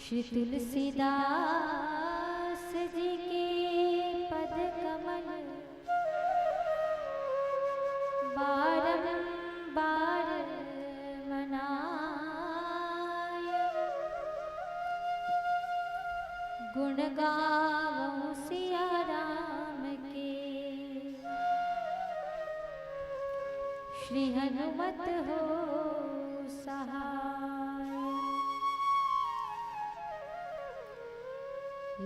श्री तुलसीदास जी के पद कमल बारंबार मनाय, गुण गावऊं सिया राम के। श्री हनुमत हो सहाय,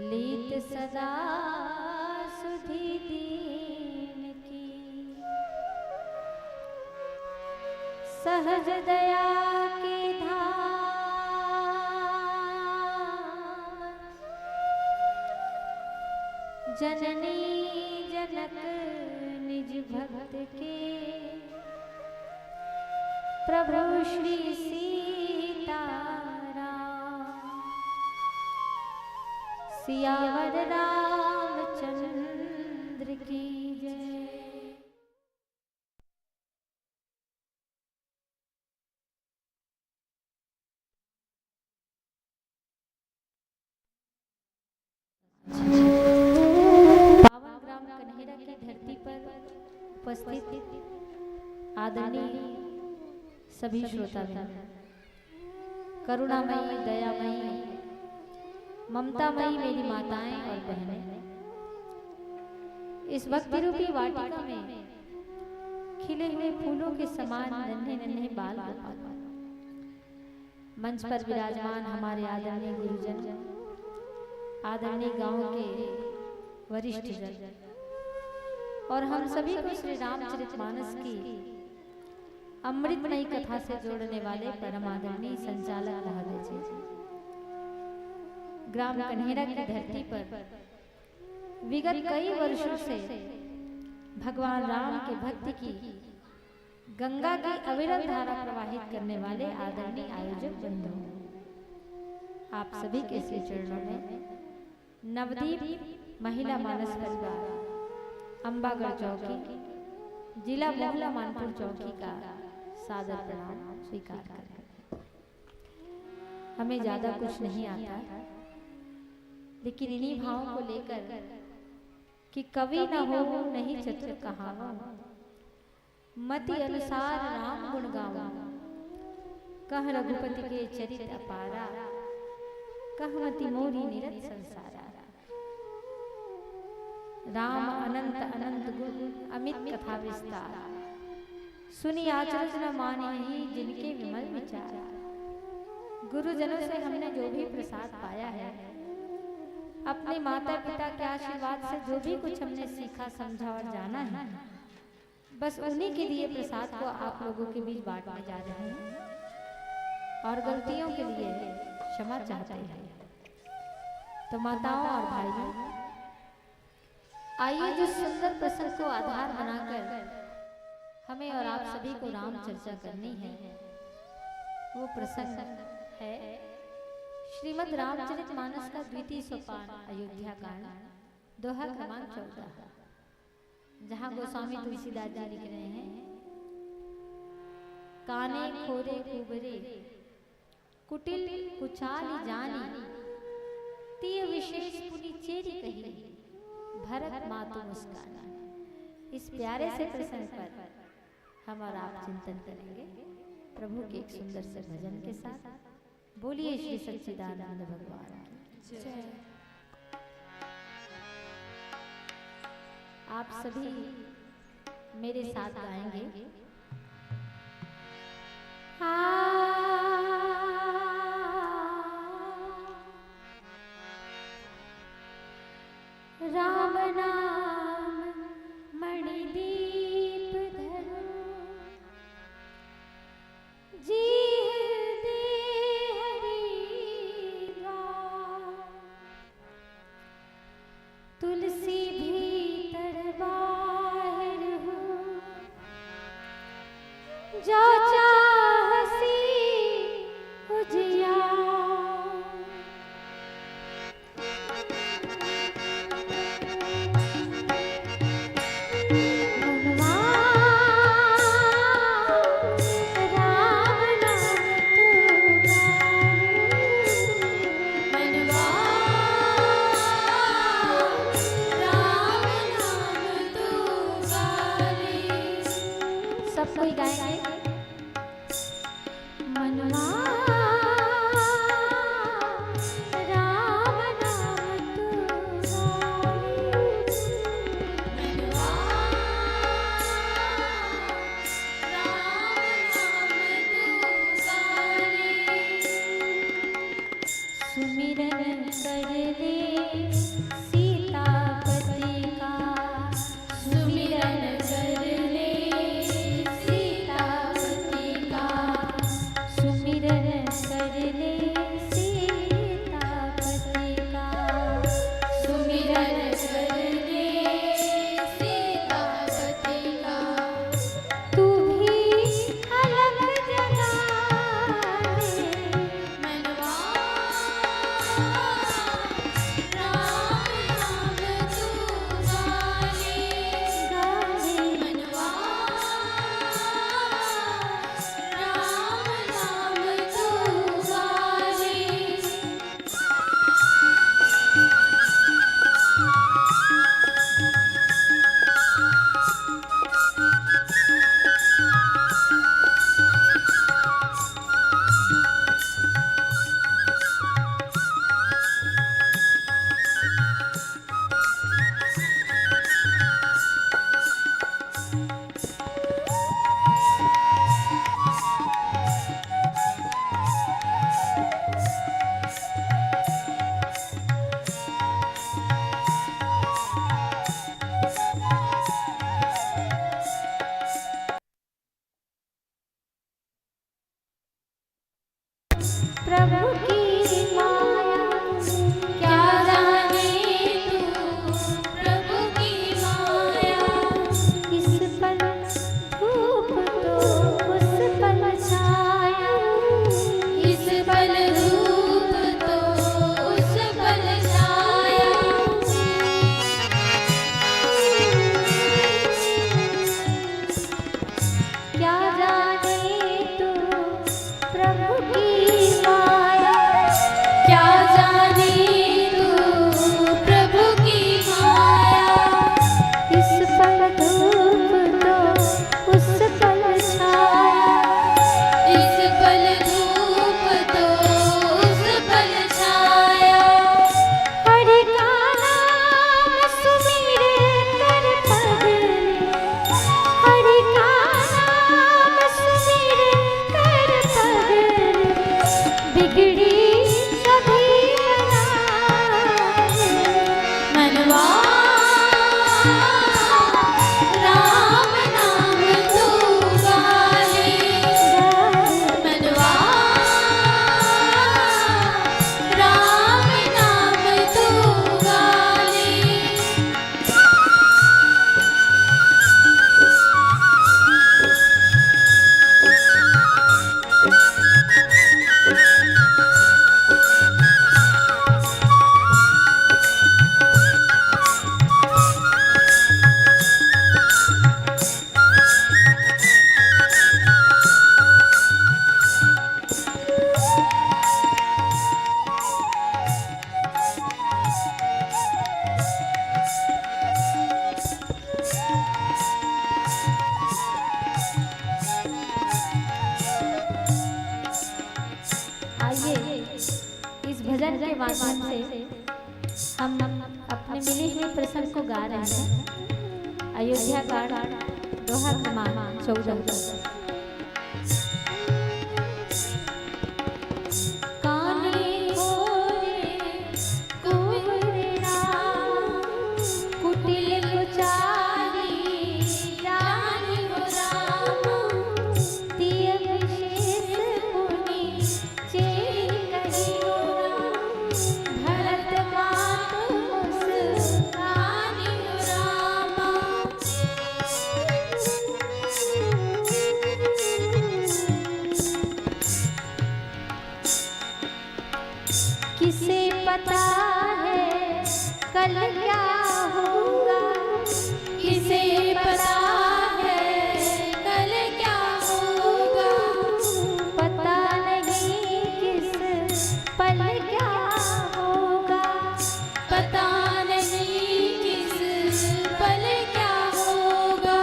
लीत सदा सुधि दीन की, सहज दया के धाम, जननी जनक निज भक्त के। प्रभु श्री सीताराम, सियावर रामचंद्र की जय। पावन ग्राम कन्हेरा की धरती पर उपस्थित आदरणीय सभी श्रोता, करुणामयी, दयामयी, ममतामयी मेरी माताएं और बहनें, इस भक्ति रूपी वाटिका में खिले हुए फूलों के समान नन्हे नन्हे बाल गोपाल, मंच पर विराजमान हमारे आदरणीय गुरुजन, आदरणीय गांव के वरिष्ठ जन और हम सभी को श्री रामचरितमानस की अमृतमयी कथा से जोड़ने वाले परम आदरणीय संचालक महोदय जी, ग्राम कन्हेरा की धरती पर विगत कई वर्षों से भगवान राम के भक्त की गंगा की अविरल धारा प्रवाहित करने वाले आदरणीय आयोजक बंधु, आप सभी के श्री चरणों में नवदीप महिला मानस परिवार, अंबागढ़ चौकी, जिला मोहला मानपुर चौकी का सादर प्रणाम स्वीकार करें। हमें ज्यादा कुछ नहीं आता, लेकिन इन्हीं भावों को लेकर कि कवि न हो नहीं चतुर कहावो, मति अनुसार राम गुण गावो, कह रघुपति के चरित अपारा, कह मति मोरी निरत संसारा। राम अनंत अनंत गुण अमित कथा विस्तार, सुनी आचरज न मानेहि जिनके विमल विचार। गुरुजनों से हमने जो भी प्रसाद पाया है, अपने माता पिता के आशीर्वाद से जो भी कुछ हमने सीखा, समझा और जाना है, बस उन्हीं के लिए प्रसाद को आप लोगों के बीच बांटने जा रहे हैं और गलतियों के लिए क्षमा चाहते हैं। तो माताओं और भाइयों, आइए जिस सुंदर प्रसंग को आधार बनाकर हमें और आप सभी को राम चर्चा करनी है, वो प्रसंग है श्रीमद् रामचरितमानस का द्वितीय सोपान अयोध्या कांड, दोहा क्रमांक 14, जहाँ गोस्वामी तुलसीदास जी लिख रहे हैं, काने खोरे कुबरे कुटिल कुचाली जानी, तिय विशेष पुनि चेरी कही, भरत मातु मुस्काना। इस प्यारे से प्रसंग पर हम और आप चिंतन करेंगे प्रभु के एक सुंदर से भजन के साथ। बोलिए श्री सच्चिदानंद भगवान की जय। आप सभी मेरे साथ गाएंगे। राम नाम मणिदीप धरो, जी दे हरि द्वार, तुलसी भीतर बाहिर हो, प्रभु की माया, क्या जाने तू प्रभु की माया। इस पल धूप तो उस पल छाया, इस पल धूप तो उस पल छाया। क्या जाने तू प्रभु की माया, क्या जाने तू प्रभु की माया। इस पल धूप तो उस पल छाया, इस पल धूप तो उस पल छाया। हरि का नाम सुमिरे कर पगले, हरि का नाम सुमिरे कर पगले। बिगड़ी सभी बनाए मनवा, राम नाम तू गाले मनवा, राम नाम तू गाले। आइए इस भजन के माध्यम से हम अपने मिले हुए प्रसंग को गा रहे हैं। अयोध्या कांड दोहा क्रमांक 14। काने खोले कुंवरे राम, कुटिल कुचाली जान हो राम। तिय विशेष मुनि चेरि कहियो राम, भरत मातु मुस्कानि हो रामा। किसे पता है कल क्या होगा, किसे पता है कल क्या होगा। पता नहीं किस पल क्या होगा, पता नहीं किस पल क्या होगा।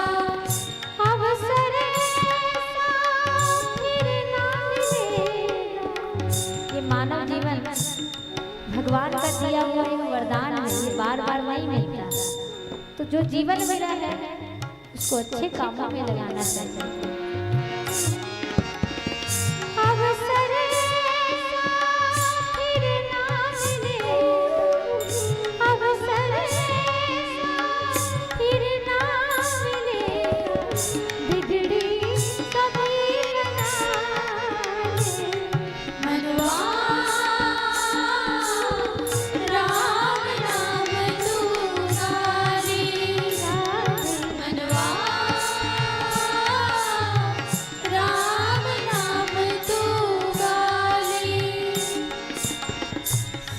अवसर ऐसा फिर ना मिलेगा। ये मानव जीवन भगवान का दिया हुआ एक वरदान है, ये बार बार नहीं मिलता। तो जो जीवन मिला है उसको अच्छे कामों में लगाना चाहिए। अवसर ऐसा फिर ना मिलेगा, अवसर ऐसा फिर ना मिलेगा। बिगड़ी सभी बनाए मनवा, राम नाम तू गाले मनवा, राम नाम तू गाले।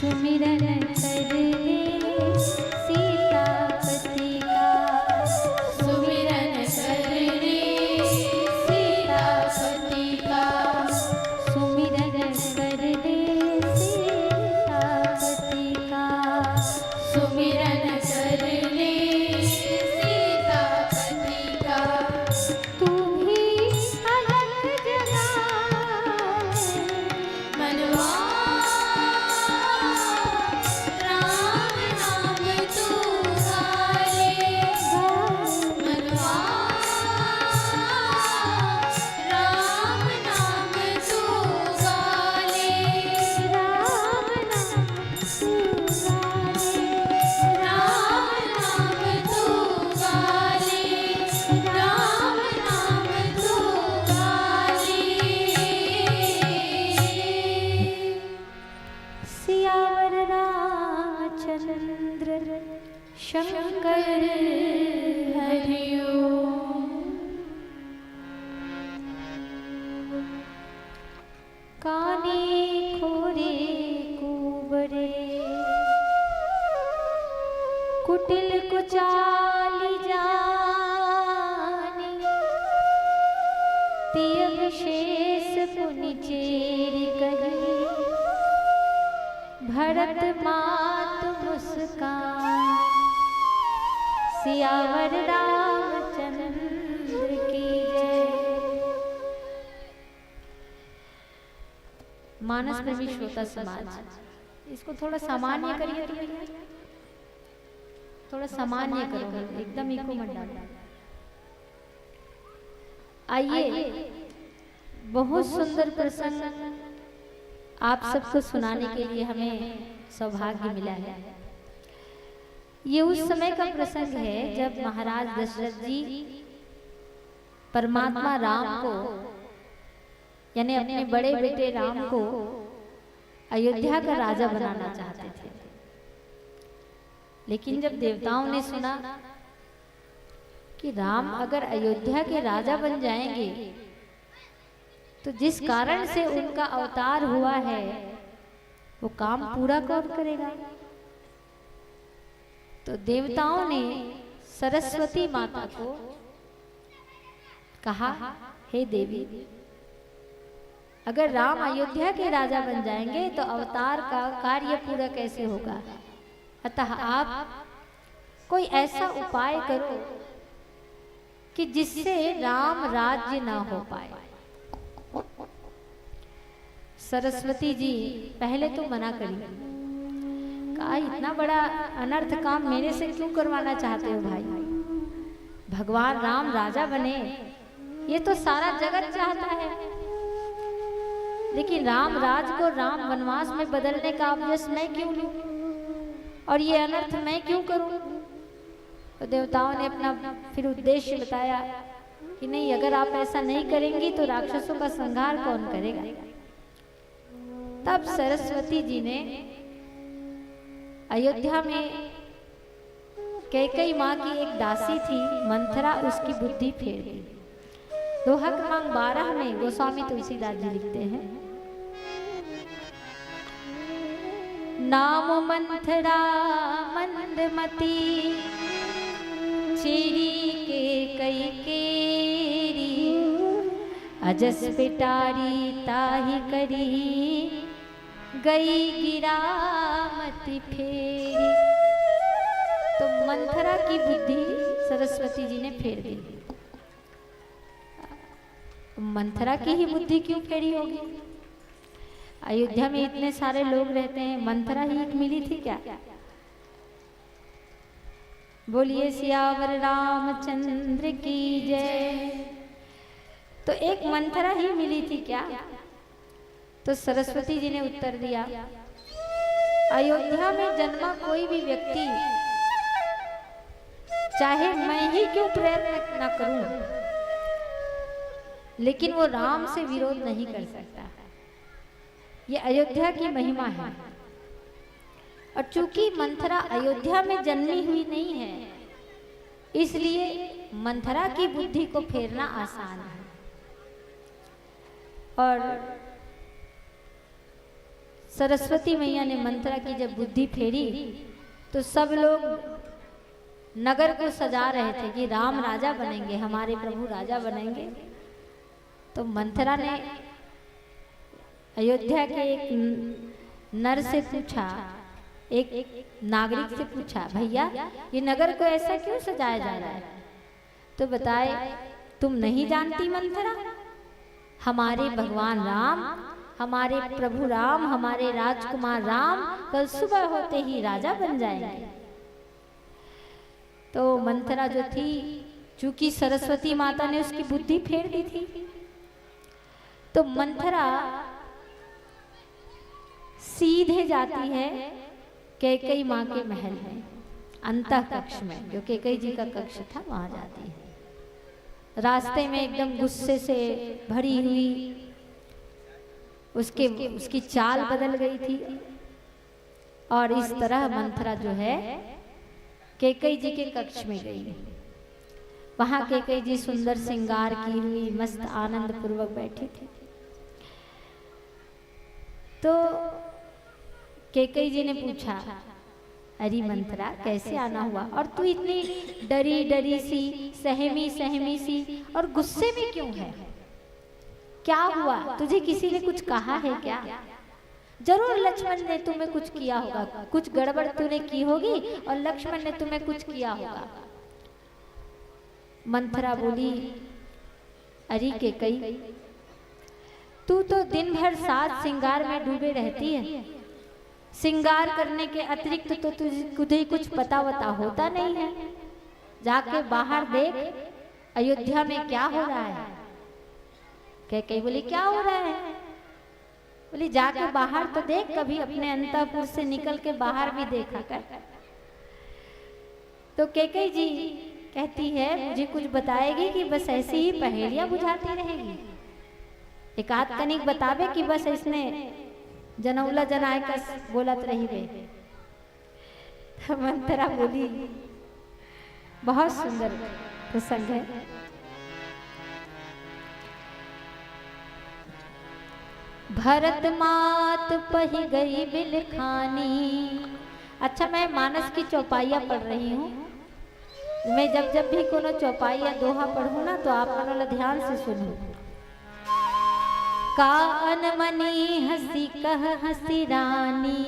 सुमिरन कर ले सीतापति का, सुमिरन कर ले सीतापति का। कुचाली जानी तिय विशेष पुनि चेरी कही भरत मात मुस्कान सियावर रामचंद्र की जय। मानस प्रेमी श्रोता समाज, इसको थोड़ा सामान्य करिए तो भैया, थोड़ा सामान्य करो, एकदम इको मत डालो। आइए, बहुत सुंदर प्रसंग आप सबको सुनाने के लिए हमें सौभाग्य मिला है। ये उस समय का प्रसंग है जब महाराज दशरथ जी परमात्मा राम को, यानी अपने बड़े बेटे राम को अयोध्या का राजा बनाना चाहते थे। लेकिन जब देवताओं ने सुना कि राम अगर अयोध्या के राजा बन जाएंगे तो जिस कारण से उनका अवतार हुआ है वो काम पूरा कौन करेगा। तो देवताओं ने सरस्वती माता को कहा, हे देवी, अगर राम अयोध्या के राजा बन जाएंगे तो अवतार का कार्य पूरा कैसे होगा। अतः आप कोई ऐसा उपाय करो कि जिससे राम राज्य ना हो पाए। सरस्वती जी पहले तो मना करी, कहा इतना बड़ा अनर्थ काम मेरे से क्यों करवाना चाहते हो भाई। भगवान राम राजा बने ये तो सारा जगत चाहता है, लेकिन राम राज को राम वनवास में बदलने का अभ्यास मैं क्यों लूं और ये अनर्थ मैं क्यों करूं। तो देवताओं ने अपना फिर उद्देश्य बताया कि नहीं, अगर आप ऐसा नहीं करेंगी तो राक्षसों का संहार कौन करेगा। तब सरस्वती जी ने अयोध्या में कैकेयी माँ की एक दासी थी मंथरा, उसकी बुद्धि फेर दी। दोहा क्रमांक 12 में गोस्वामी तुलसीदास जी लिखते हैं, नाम मंथरा मंदमती चेरी के कई केरी अजस पिटारी ताही करी गई गिरामती फेरी। तो मंथरा की बुद्धि सरस्वती जी ने फेर दी। मंथरा की ही बुद्धि क्यों फेरी होगी। अयोध्या में इतने सारे लोग रहते हैं, मंथरा ही एक मिली थी क्या। बोलिए सियावर रामचंद्र की जय। तो एक मंथरा ही मिली थी क्या। तो सरस्वती जी ने उत्तर दिया, अयोध्या में जन्मा कोई भी व्यक्ति चाहे मैं ही क्यों प्रयत्न न करूं, लेकिन वो राम से विरोध नहीं कर सकता। ये अयोध्या की महिमा है। और चूंकि मंथरा अयोध्या में जन्मी हुई नहीं है, इसलिए मंथरा की बुद्धि को फेरना आसान है। और सरस्वती मैया ने मंथरा की जब बुद्धि फेरी तो सब लोग नगर को सजा रहे थे कि राम राजा बनेंगे, हमारे प्रभु राजा बनेंगे। तो मंथरा ने अयोध्या के एक नर से पूछा, एक नागरिक से पूछा, भैया ये नगर को ऐसा क्यों सजाया जा रहा है। तो बताए, तुम नहीं जानती मंथरा, हमारे भगवान राम, हमारे प्रभु राम, हमारे राजकुमार राम कल सुबह होते ही राजा बन जाएंगे। तो मंथरा जो थी, चूंकि सरस्वती माता ने उसकी बुद्धि फेर दी थी, तो मंथरा सीधे जाती है कैकेयी माँ के महल में, अंतः कक्ष में, जो कैकेयी जी का कक्ष था, वहां जाती है। रास्ते में एकदम गुस्से से भरी हुई उसकी चाल बदल गई थी। और इस तरह मंथरा जो है कैकेयी जी के कक्ष में गई। वहां कैकेयी जी सुंदर श्रृंगार की हुई मस्त आनंद पूर्वक बैठी थी। तो कैकेयी जी ने पूछा अरे मंथरा कैसे आना हुआ, और तू इतनी डरी डरी सी, सहमी सहमी सी और गुस्से में क्यों है? क्या हुआ? तुझे किसी ने कुछ कहा है क्या? जरूर लक्ष्मण ने तुम्हें कुछ किया होगा, कुछ गड़बड़ तूने की होगी और लक्ष्मण ने तुम्हें कुछ किया होगा। मंथरा बोली, अरे कैकई, तू तो दिन भर साज श्रृंगार में डूबे रहती है, श्रृंगार करने के अतिरिक्त तो तुझे कुछ पता वता होता नहीं है। जाके बाहर देख अयोध्या में क्या हो रहा है। कैकई बोली, क्या हो रहा है? बोली, जाके बाहर तो देख, कभी अपने अंतःपुर से निकल के बाहर भी देखा कर। तो कैकई जी कहती है, मुझे कुछ बताएगी कि बस ऐसी ही पहेलियां बुझाती रहेगी? एक आध कनिक बतावे कि बस इसने जनौला जनाए का बोलत रही वे। मंथरा बोली, बहुत सुंदर प्रसंग है। भरत मात पही गई बिलखानी। अच्छा, मैं मानस की चौपाइयाँ पढ़ रही हूँ। मैं जब जब भी कोनो चौपाई या दोहा पढ़ूँ ना, तो आप मनोला ध्यान से सुनो। का अनमनी हंसी कह हंसी रानी,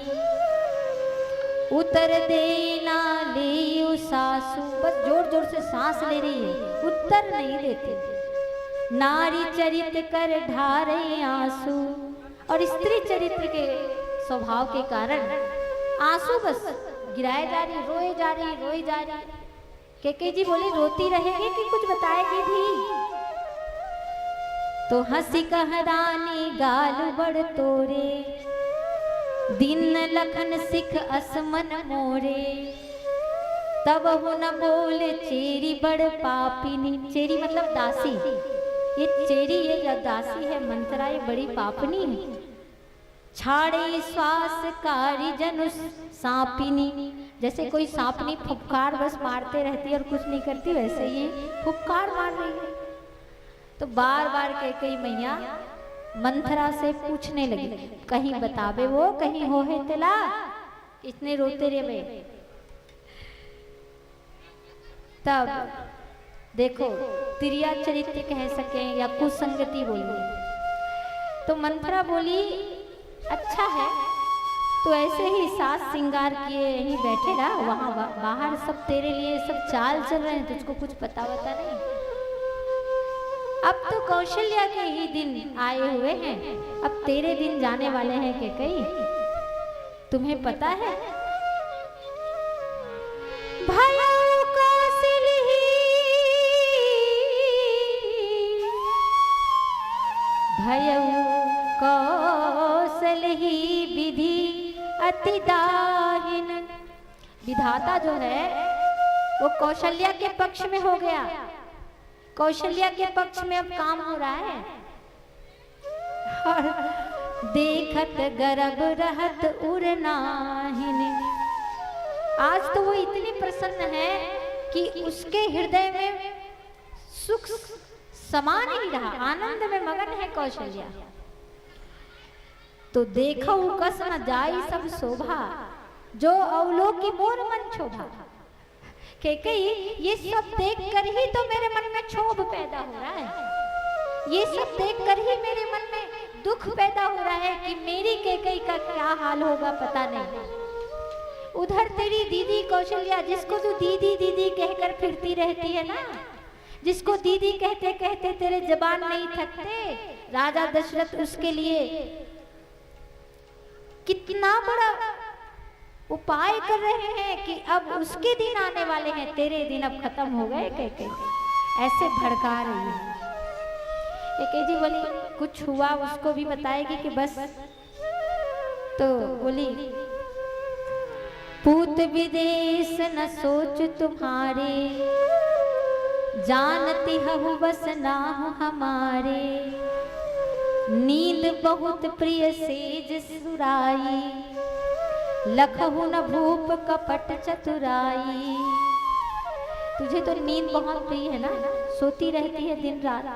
उतर देना ले सासू। बस जोर जोर से सांस ले रही है, उत्तर नहीं देती। नारी चरित्र कर ढारे आंसू, और स्त्री चरित्र के स्वभाव के कारण आंसू बस गिराए जा रही, रोए जा रही, रोई जा रही। कैकई जी बोली, रोती रहेगी कि कुछ बताएगी भी? तो हंसी कह रानी गाल बड़ तोरे, दिन लखन सिख असमन मोरे। तब वो न बोले चेरी बड़ पापिनी। चेरी मतलब दासी। ये चेरी, ये दासी है मंथरा, ये बड़ी पापनी है। छाड़े श्वास कारी जनुष सांपिनी। जैसे कोई सांपनी फुफकार बस मारते रहती है और कुछ नहीं करती, वैसे ये फुफकार मार रही है। तो बार बार कैकई मैया मंथरा से पूछने लगी, कहीं बतावे वो, कहीं हो है तिला, इतने रोते रहे। तब देखो, तिरिया चरित्र कह सके या कुसंगति बोलिए। तो मंथरा बोली, अच्छा है, तो ऐसे ही सास श्रृंगार किए यहीं बैठे रहा, वहां बाहर सब तेरे लिए सब चाल चल रहे हैं, तुझको कुछ पता वता नहीं। अब तो कौशल्या के ही दिन आए हुए हैं, अब तेरे दिन जाने वाले हैं कैकई, तुम्हें पता है? भयो कौशल्यी, भयो कौशल्यी विधि अति दाहिन। विधाता जो है वो कौशल्या के पक्ष में हो गया, कौशल्या के पक्ष में अब काम हो रहा है। और देखत गर्भ रहत उरनाहिन। आज तो वो इतनी प्रसन्न है कि उसके हृदय में सुख समा नहीं रहा, आनंद में मगन है कौशल्या। तो देखो कस न जाई सब शोभा, जो अवलोकी मोर मन क्षोभा। कैकई, ये सब देखकर ही तो मेरे मन में क्षोभ पैदा हो रहा है, ये सब देखकर ही मेरे मन में दुख पैदा हो रहा है कि मेरी कैकई का क्या हाल होगा पता नहीं। उधर तेरी दीदी कौशल्या, जिसको तू दीदी दीदी कहकर फिरती रहती है ना, जिसको दीदी कहते कहते तेरे जबान नहीं थकते, राजा दशरथ उसके लिए कितना बड़ा उपाय कर रहे हैं कि अब उसके दिन आने वाले हैं, तेरे दिन अब खत्म हो गए। कैकई ऐसे भड़का रही है। कैकई जी बोली, कुछ हुआ उसको भी बताएगी कि बस? तो बोली, पूत विदेश न सोच तुम्हारे, जानती हूँ बस नाम हमारे। नींद बहुत प्रिय सेज सुराई, लखहु न भूप कपट चतुराई। तुझे तो नींद बहुत प्रिय है ना, सोती रहती है दिन रात,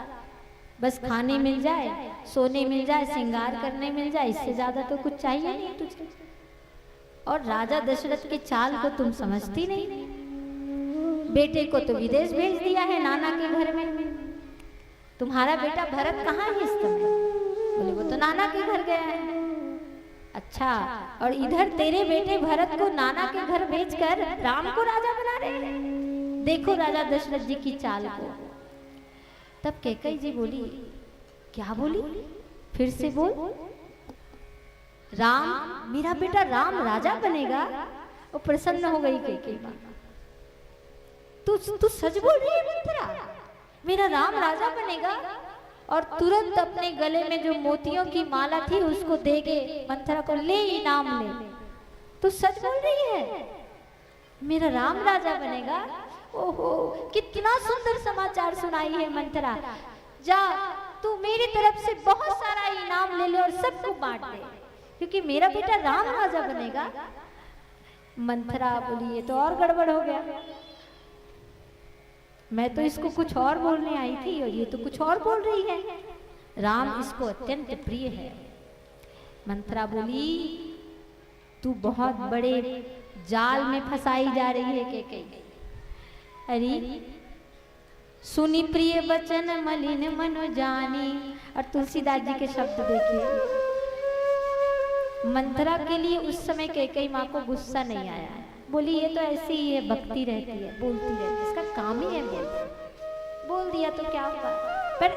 बस खाने मिल जाए, सोने मिल जाए, श्रृंगार करने मिल जाए, इससे ज्यादा तो कुछ चाहिए नहीं तुझे। और राजा दशरथ की चाल को तुम समझती नहीं। बेटे को तो विदेश भेज दिया है नाना के घर में, तुम्हारा बेटा भरत कहाँ है इस समय? बोले वो तो नाना के घर गया है। अच्छा, और इधर तेरे बेटे भरत को नाना के घर भेजकर राम को राजा बना रहे हैं। देखो राजा दशरथ जी की चाल को। तब कैकेयी जी बोली, क्या बोली? फिर से बोल। राम, मेरा बेटा राम राजा बनेगा? वो प्रसन्न हो गई कैकेयी माँ। तू सच बोल रही है मंथरा? मेरा राम राजा बनेगा? और तुरंत अपने गले में जो मोतियों की माला थी उसको दे के मंथरा को, ले इनाम ले। तू सच बोल रही है मेरा राम राजा बनेगा? ओहो, कितना सुंदर समाचार सुनाई है मंथरा। जा, तू मेरी तरफ से बहुत सारा इनाम ले ले और सबको बांट दे, क्योंकि मेरा बेटा राम राजा बनेगा। मंथरा बोली, ये तो और गड़बड़ हो गया, मैं तो इसको कुछ और बोलने आई थी और ये तो कुछ और बोल रही है। राम इसको अत्यंत प्रिय है। मंथरा बोली, तू बहुत बड़े जाल में फंसाई जा रही है कैकेयी। अरे सुनी प्रिय वचन मलिन मनो जानी। और तुलसीदास जी के शब्द देखिए। मंथरा के लिए उस समय कैकेयी माँ को गुस्सा नहीं आया। बोली ये तो ऐसी ही है, बकती रहती है, बोलती रहती है, इसका काम ही है बोल दिया तो क्या हुआ। पर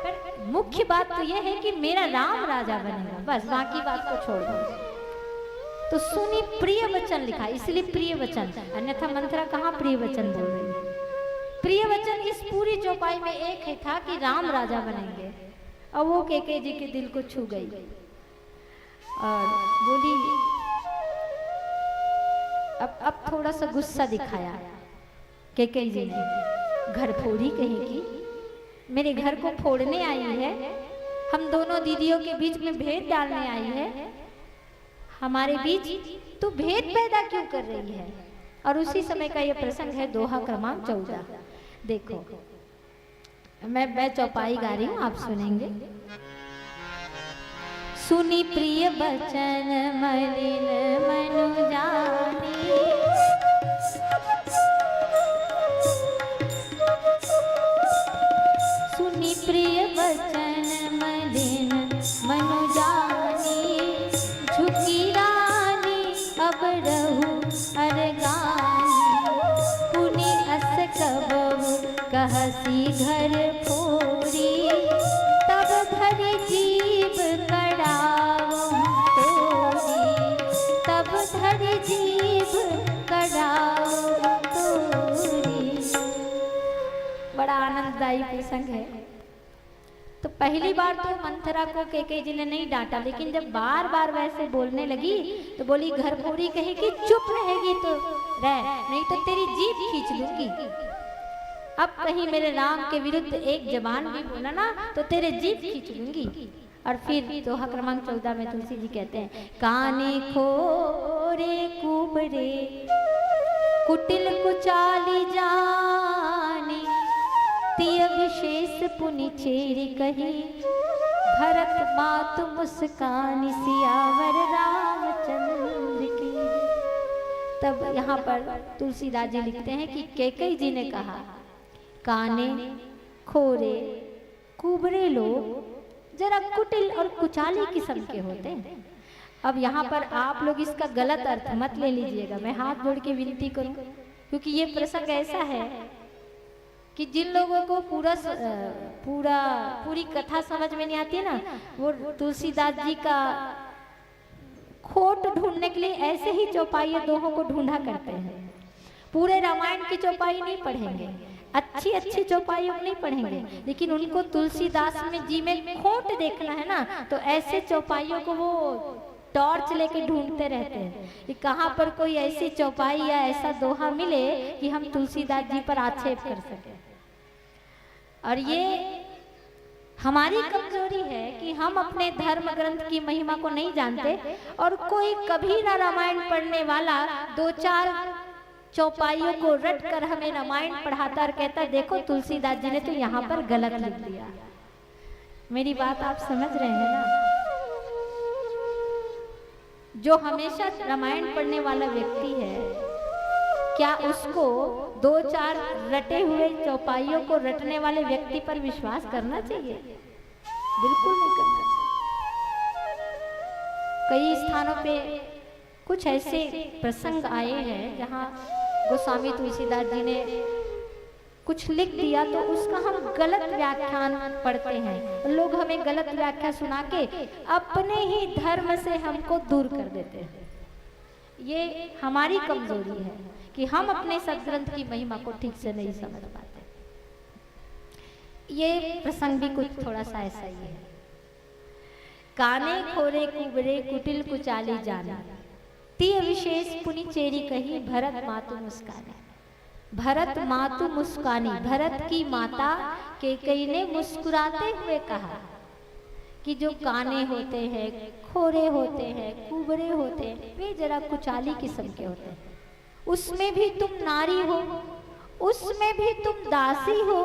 मुख्य बात तो यह है कि मेरा राम राजा बनेगा, बस बाकी बात को छोड़ दो। तो सुनी प्रिय वचन लिखा, इसलिए प्रिय वचन, अन्यथा मंथरा कहाँ प्रिय वचन बोल रही है। प्रिय वचन इस पूरी चौपाई में एक है था कि राम राजा बनेंगे, और वो कैकेयी जी के दिल को छू गई और बोली, अब थोड़ा सा गुस्सा दिखाया कैकेयी जी ने। घर फोड़ी कहेगी, मेरे घर को फोड़ने आई है, हम दोनों दीदियों के बीच में भेद डालने आई है, हमारे बीच तू भेद पैदा क्यों कर रही है। और उसी समय का यह प्रसंग है दोहा क्रमांक 14। देखो मैं चौपाई गा रही हूँ, आप सुनेंगे। सुनी प्रिय वचन मलिन मनु जानी, सुनी प्रिय वचन मलिन मनु जानी, झुकी रानी अब रहू अरगानी, पुनि अस कबहु कहसी घर फोरी, तब धरि जीव कड़ाओ तोरी, तब धरि जीव कड़ाओ तोरी। बड़ा आनंददायी प्रसंग है। तो पहली बार तो मंथरा को कैकेयी जी ने नहीं डांटा, लेकिन जब बार बार वैसे बोलने लगी तो बोली, घर फोड़ी कहेगी चुप रहेगी तो रह, नहीं तो तेरी जीभ खींच लूंगी। अब कहीं मेरे राम के विरुद्ध एक जबान भी बोला ना तो तेरे जीभ खींच लूंगी। और फिर दोहा क्रमांक 14 में तुलसी जी कहते हैं, काने खोरे कुबरे कुटिल कुचाली जानी, तिय विशेष पुनि चेरी कही, भरत मातु मुस्कानी सियावर रामचंद्र की। तब यहाँ पर तुलसीदास जी लिखते हैं कि कैकेयी जी ने कहा, काने खोरे कुबरे लोग जरा कुटिल और कुचाली किस्म के होते हैं। अब यहाँ पर आप लोग इसका गलत अर्थ मत ले लीजिएगा, मैं हाथ जोड़ के विनती करूं, क्योंकि ये प्रसंग ऐसा है कि जिन लोगों को पूरी कथा समझ में नहीं आती है ना, वो तुलसीदास जी का खोट ढूंढने के लिए ऐसे ही चौपाई दोहों को ढूंढा करते हैं। पूरे रामायण की चौपाई नहीं पढ़ेंगे, अच्छी अच्छी चौपाइयों नहीं पढ़ेंगे, लेकिन उनको तुलसीदास में जी में खोट देखना है ना, तो ऐसे चौपाइयों को वो टॉर्च लेके ढूंढते रहते हैं कि कहाँ पर कोई ऐसी चौपाई या ऐसा दोहा मिले कि हम तुलसीदास जी पर आक्षेप कर सके। और ये हमारी कमजोरी है कि हम अपने धर्म ग्रंथ की महिमा को नहीं जानते, और कोई कभी ना रामायण पढ़ने वाला दो चार चौपाइयों को रट कर हमें रामायण पढ़ाता और कहता, देखो तुलसीदास जी ने तो यहाँ पर गलत लिख दिया। मेरी बात आप समझ रहे हैं ना? जो हमेशा रामायण पढ़ने वाला व्यक्ति है, क्या उसको 2-4 रटे हुए चौपाइयों को रटने वाले व्यक्ति पर विश्वास करना चाहिए? बिल्कुल नहीं करना चाहिए। कई स्थानों पे कुछ ऐसे प्रसंग आए हैं जहाँ गोस्वामी तुलसीदास जी ने कुछ लिख दिया तो उसका हम गलत व्याख्यान पढ़ते हैं, लोग हमें गलत व्याख्या सुना के अपने ही धर्म से हमको दूर कर देते हैं। ये हमारी कमजोरी है कि हम अपने सदग्रंथ की महिमा को ठीक से नहीं समझ पाते। ये प्रसंग भी कुछ थोड़ा सा ऐसा ही है। काने खोरे कुबरे कुटिल कुचाली जाना, ती विशेष पुनि चेरी कही भरत मातु मुस्कानी। भरत मातु मुस्कानी, भरत की माता कैकेयी ने मुस्कुराते हुए कहा कि जो काने होते हैं, खोरे होते हैं, कुबरे होते हैं, वे जरा कुचाली किस्म के होते हैं। उसमें भी तुम नारी हो, उसमें भी तुम दासी हो,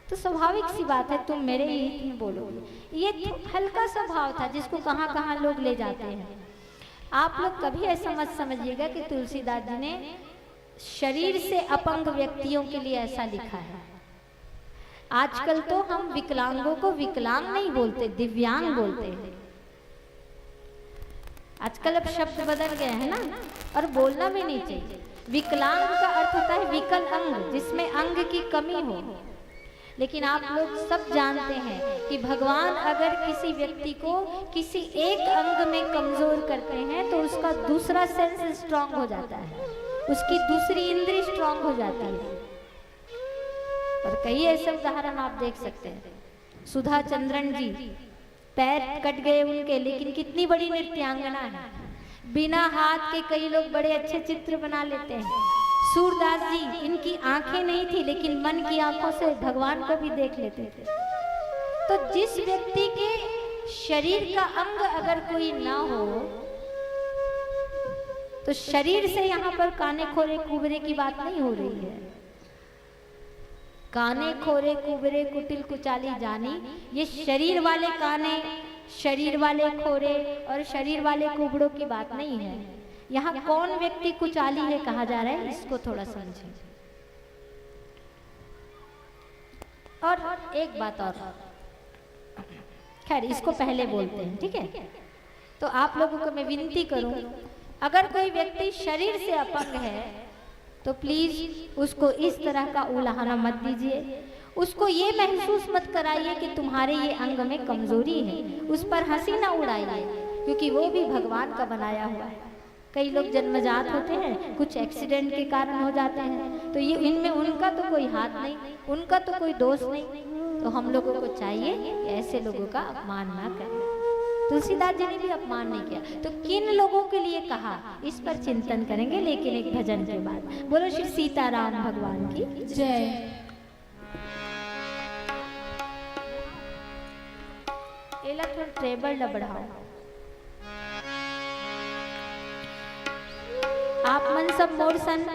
तो स्वाभाविक सी बात है तुम मेरे ही हित में बोलोगे। ये तो हल्का सा भाव था जिसको कहाँ कहाँ लोग ले जाते हैं। आप लोग कभी ऐसा मत समझिएगा कि तुलसीदास जी ने शरीर से अपंग व्यक्तियों के लिए ऐसा लिखा है। आजकल तो हम विकलांगों को विकलांग नहीं बोलते, दिव्यांग बोलते हैं। आजकल अब शब्द बदल गए हैं ना, और बोलना भी नहीं चाहिए। विकलांग का अर्थ होता है विकल अंग, जिसमें अंग की कमी हो। लेकिन आप लोग सब जानते हैं कि भगवान अगर किसी व्यक्ति को किसी एक अंग में कमजोर करते हैं तो उसका दूसरा सेंस स्ट्रांग हो जाता है, उसकी दूसरी इंद्री स्ट्रांग हो जाती है। और कई ऐसे उदाहरण आप देख सकते हैं। सुधा चंद्रन जी, पैर कट गए उनके, लेकिन कितनी बड़ी नृत्यांगना है। बिना हाथ के कई लोग बड़े अच्छे चित्र बना लेते हैं। सूरदास जी, इनकी आंखें नहीं थी लेकिन मन की आंखों से भगवान को भी देख लेते थे। तो जिस व्यक्ति के शरीर का अंग अगर कोई ना हो, तो शरीर से यहाँ पर काने खोरे कुबरे की बात नहीं हो रही है। काने खोरे कुबरे कुटिल कुचाली जानी, ये शरीर वाले काने, शरीर वाले खोरे और शरीर वाले कुबड़ों की बात नहीं है। यहाँ कौन व्यक्ति कुचाली है कहा जा रहा है, इसको थोड़ा समझें। और एक बात और, खैर इसको पहले बोलते हैं, ठीक है। तो आप लोगों को मैं विनती करूं, अगर कोई व्यक्ति शरीर से अपंग है तो प्लीज उसको इस तरह का उलाहना मत दीजिए। उसको ये महसूस मत कराइए कि तुम्हारे ये अंग में कमजोरी है। उस पर हंसी ना उड़ाइए, क्योंकि वो भी भगवान का बनाया हुआ है। कई लोग जन्मजात होते हैं, कुछ एक्सीडेंट के कारण हो जाते हैं, तो ये इनमें उनका तो कोई हाथ नहीं, उनका तो कोई दोष नहीं। तो हम लोगों को चाहिए कि ऐसे लोगों का अपमान ना करें। तुलसीदास जी ने भी अपमान नहीं किया, तो किन लोगों के लिए कहा इस पर चिंतन करेंगे, लेकिन एक भजन के बाद। बोलो श्री सीताराम भगवान की जय। इलेक्ट्रॉन ट्रेबल बढ़ाओ। आप मन सब मोर सन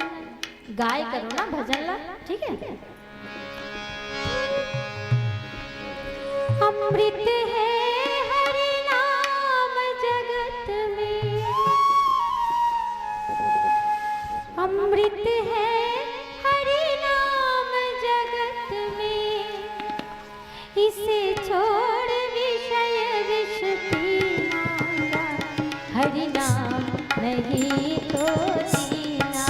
गाय करो ना, भजन ला, ठीक है। अमृत है हरि नाम जगत में, अमृत है हरि नाम जगत में, इसे छोड़ विषय विष पीना, हरि नाम नहीं तो जीना,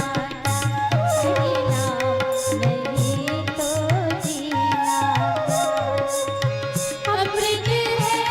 हरि नाम नहीं तो जीना। अमृत है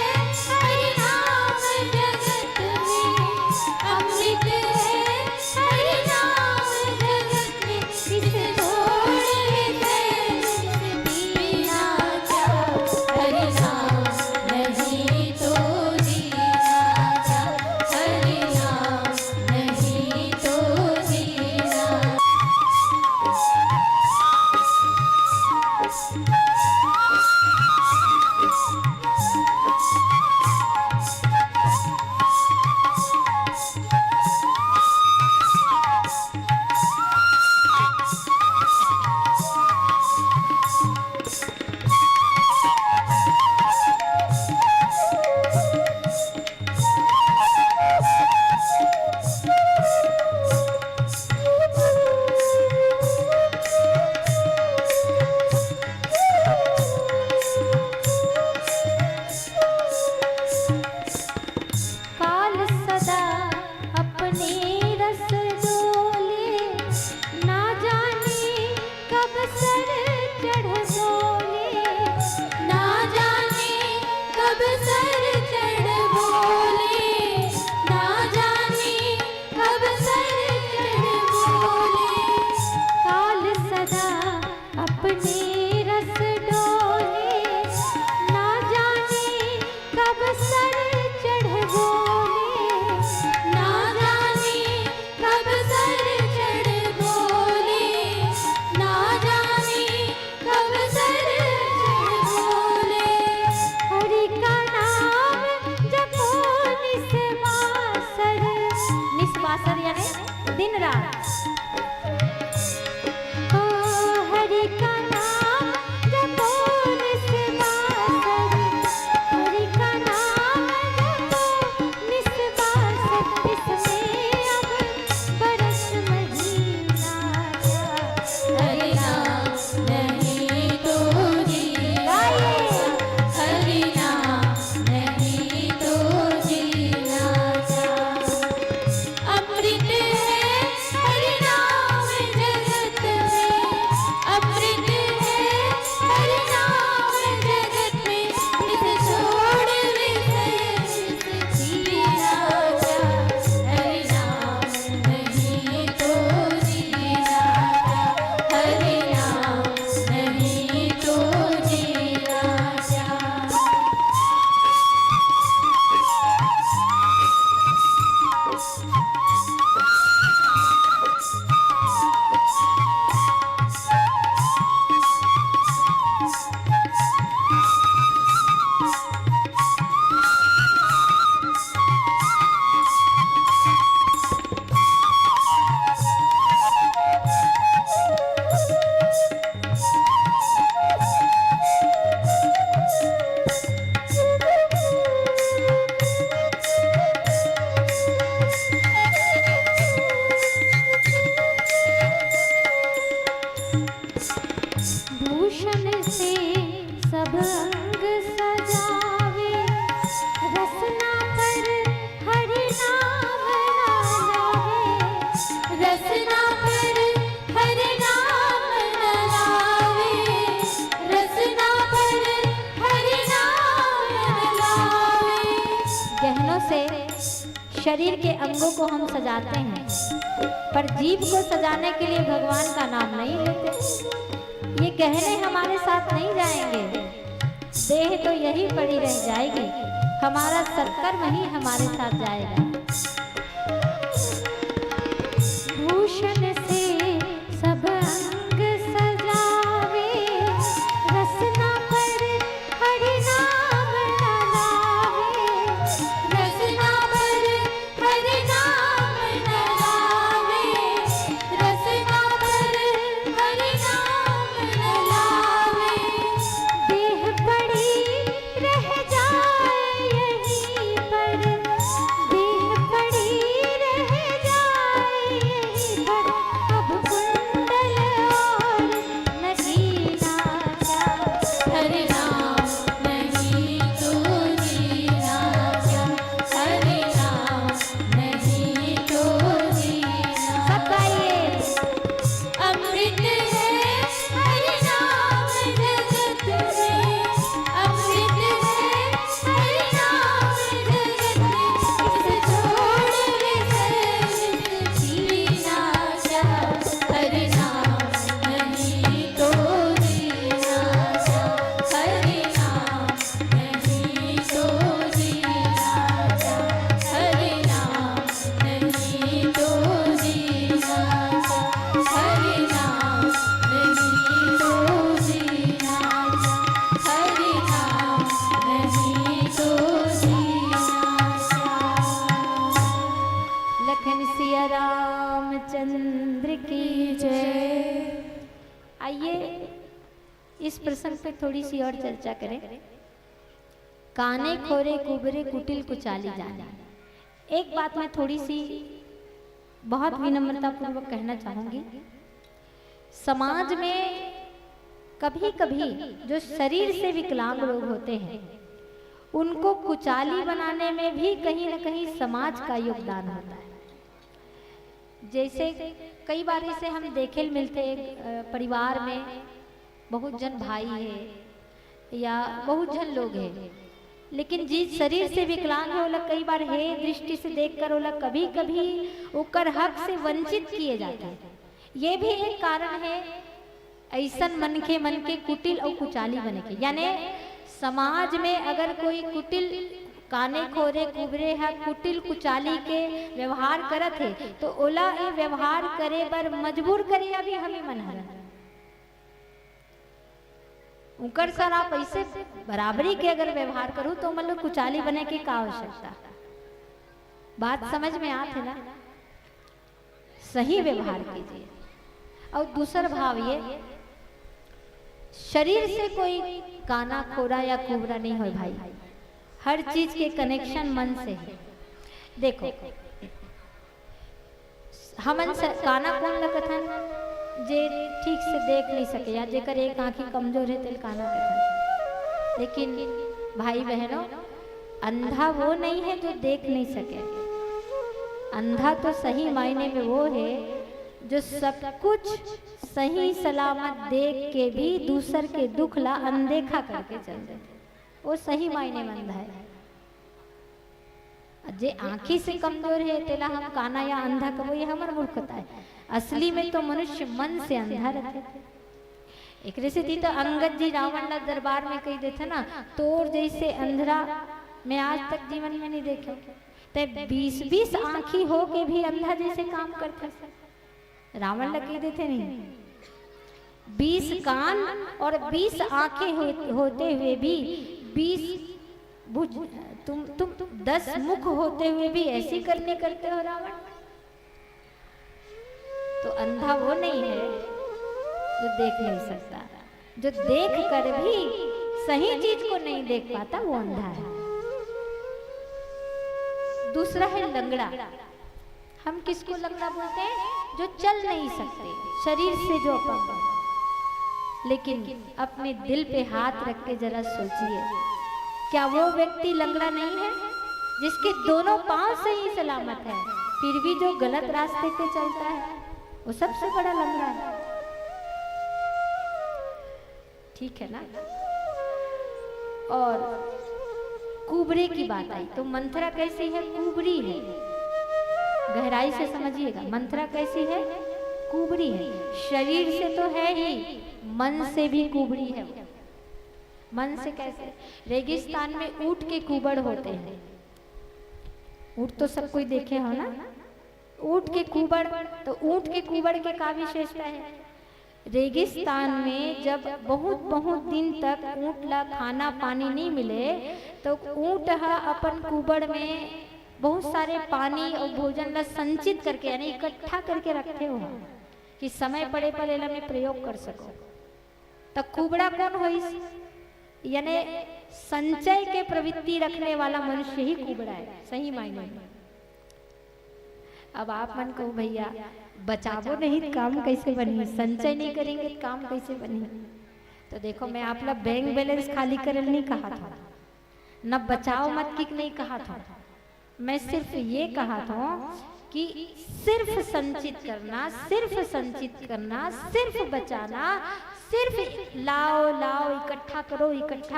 दिन रात ओ हरि का नाम जपो निस्वार्थन, हरि का नाम जपो निस्वार्थन, इसमें अब बरस महीना जा। हरि नाम नहीं तो जीना, हरि नाम नहीं तो जीना जा। अमृत है हरि नाम जगत में, अमृत है हरि नाम जगत में, इस छोड़ विषय जीना जा। हरि नाम नहीं तो जीना जा, हरि नाम नहीं तो जीना जा। भूषण से सब अंग सजावे, रसना पर हरि नाम न लावे, रसना पर हरि नाम न लावे, रसना पर हरि नाम न लावे। गहनों से शरीर के अंगों को हम सजाते हैं, पर जीव को सजाने के लिए भगवान का नाम नहीं लेते। ये गहने हमारे साथ नहीं जाएंगे, देह तो यही पड़ी रह जाएगी, हमारा सत्कर्म ही हमारे साथ जाएगा। भूषण से सब अंग सजावे, रसना पर हरि नाम न लावे, रसना पर हरि नाम न लावे, रसना पर हरि नाम न लावे। देह पड़ी रह जाए यहीं पर, देह पड़ी रह जाए यहीं पर, अब कुंडल और नगीना जा। हरि नाम नहीं तो जीना जा, हरि नाम नहीं तो जीना। सब गाइए। अमृत है हरि नाम जगत में, अमृत है हरि नाम जगत में, इस छोड़ विषय जीना जा। हरि नाम नहीं तो जीना जा, हरि नाम नहीं तो जीना जा, हरि नाम नहीं तो जीना जा, हरि नाम नहीं तो जीना जा, हरि नाम नहीं तो जीना जा। लखन सिया रामचंद्र की जय। आइए इस प्रसंग पे थोड़ी सी और चर्चा करें। काने खोरे कुबरे कुटिल कुचाली जाने। एक बात मैं थोड़ी सी बहुत विनम्रता पूर्वक कहना चाहूंगी। समाज में कभी कभी जो शरीर से विकलांग लोग होते हैं, उनको कुचाली बनाने में भी कहीं न कहीं समाज का योगदान होता है। जैसे कई बार इसे हम देखे मिलते हैं, परिवार में बहुत जन भाई है या बहुत जन लोग हैं, लेकिन जिस शरीर से विकलांग है वो लोग कई बार है दृष्टि से देखकर वो लोग कभी कभी उकर हक से वंचित किए जाते हैं। ये भी एक कारण है ऐसन मन के कुटिल और कुचाली बने के। यानी समाज में अगर कोई कुटिल काने खोरे कुबरे है कुटिल कुचाली के व्यवहार करत है, तो ओला ये व्यवहार करे बर मजबूर करे अभी हमें मन है उनकर सर आप ऐसे बराबरी के अगर व्यवहार करूं तो मतलब कुचाली बने की का आवश्यकता। बात समझ में आते ना। सही व्यवहार कीजिए। और दूसरा भाव ये, शरीर से कोई काना खोरा या कुबरा नहीं हो भाई, हर चीज के कनेक्शन मन से है। देखो हमन से काना कौन लगत है, जे ठीक से देख नहीं सके या जेकर एक आंखी कमजोर है तेल काना कहता। लेकिन भाई बहनों, अंधा वो नहीं है जो देख नहीं सके, अंधा तो सही मायने में वो है जो सब कुछ सही सलामत देख के भी दूसर के दुख ला अनदेखा करके चल देते, वो सही मायने में अंधा है। जे आंखी से कमजोर है तेला हम काना या अंधा कहो, ये हमार मूर्खता है। असली में तो मनुष्य मन से अंधा रहते थे। एक रेसिपी तो अंगद जी रावण ला दरबार में कही देते ना, तोर जैसे अंधरा मैं आज तक जीवन में नहीं देखे। ते 20-20 आंखी हो के भी अंधा जैसे काम करते, रावण ला कही देते नहीं। 20 कान और 20 आंखें होते हुए भी 20 भुज, तुम 10 मुख होते हुए भी ऐसी करने करते हो रावण। तो अंधा वो नहीं है जो देख नहीं सकता, जो देख कर भी सही चीज को नहीं देख पाता वो अंधा है। दूसरा है लंगड़ा। हम किसको लंगड़ा बोलते हैं? जो चल नहीं सकते, शरीर से जो अपंग है। लेकिन अपने दिल पे हाथ रख के जरा सोचिए, क्या वो व्यक्ति लंगड़ा नहीं है जिसके दोनों पांव सही सलामत है, फिर भी जो गलत रास्ते पे चलता है वो सबसे बड़ा लंगड़ा है। ठीक है ना? और कुबरे की बात आई तो मंथरा कैसी है? कुबरी है। गहराई से समझिएगा, मंथरा कैसी है? कुबरी है। शरीर से तो है ही, मन से भी कुबरी है। मन से कैसे? रेगिस्तान में ऊंट के कुबड़ होते हैं। ऊंट तो सब कोई देखे हो ना, ऊंट के कुबड़। तो ऊंट के कुबड़ के का विशेषता है? रेगिस्तान में जब बहुत बहुत दिन तक ऊंट ला खाना पानी नहीं मिले तो ऊंट अपन कुबड़ में बहुत सारे पानी और भोजन ला संचित करके यानी इकट्ठा करके रखते हो कि समय पड़े पर एला में प्रयोग कर सको। तो कुबड़ा कौन होई? यानी संचय के प्रवृत्ति रखने वाला मनुष्य ही कुबड़ा है सही मायने में। अब आप मन को भैया बचावो नहीं काम कैसे बनी, संचय नहीं करेंगे काम कैसे बनी? तो देखो मैं आप लोग बैंक बैलेंस खाली करल नहीं कहा था, न बचाओ मत की नहीं कहा था। मैं सिर्फ ये कहा था कि सिर्फ संचित करना, सिर्फ संचित करना, सिर्फ बचाना, सिर्फ लाओ लाओ इकट्ठा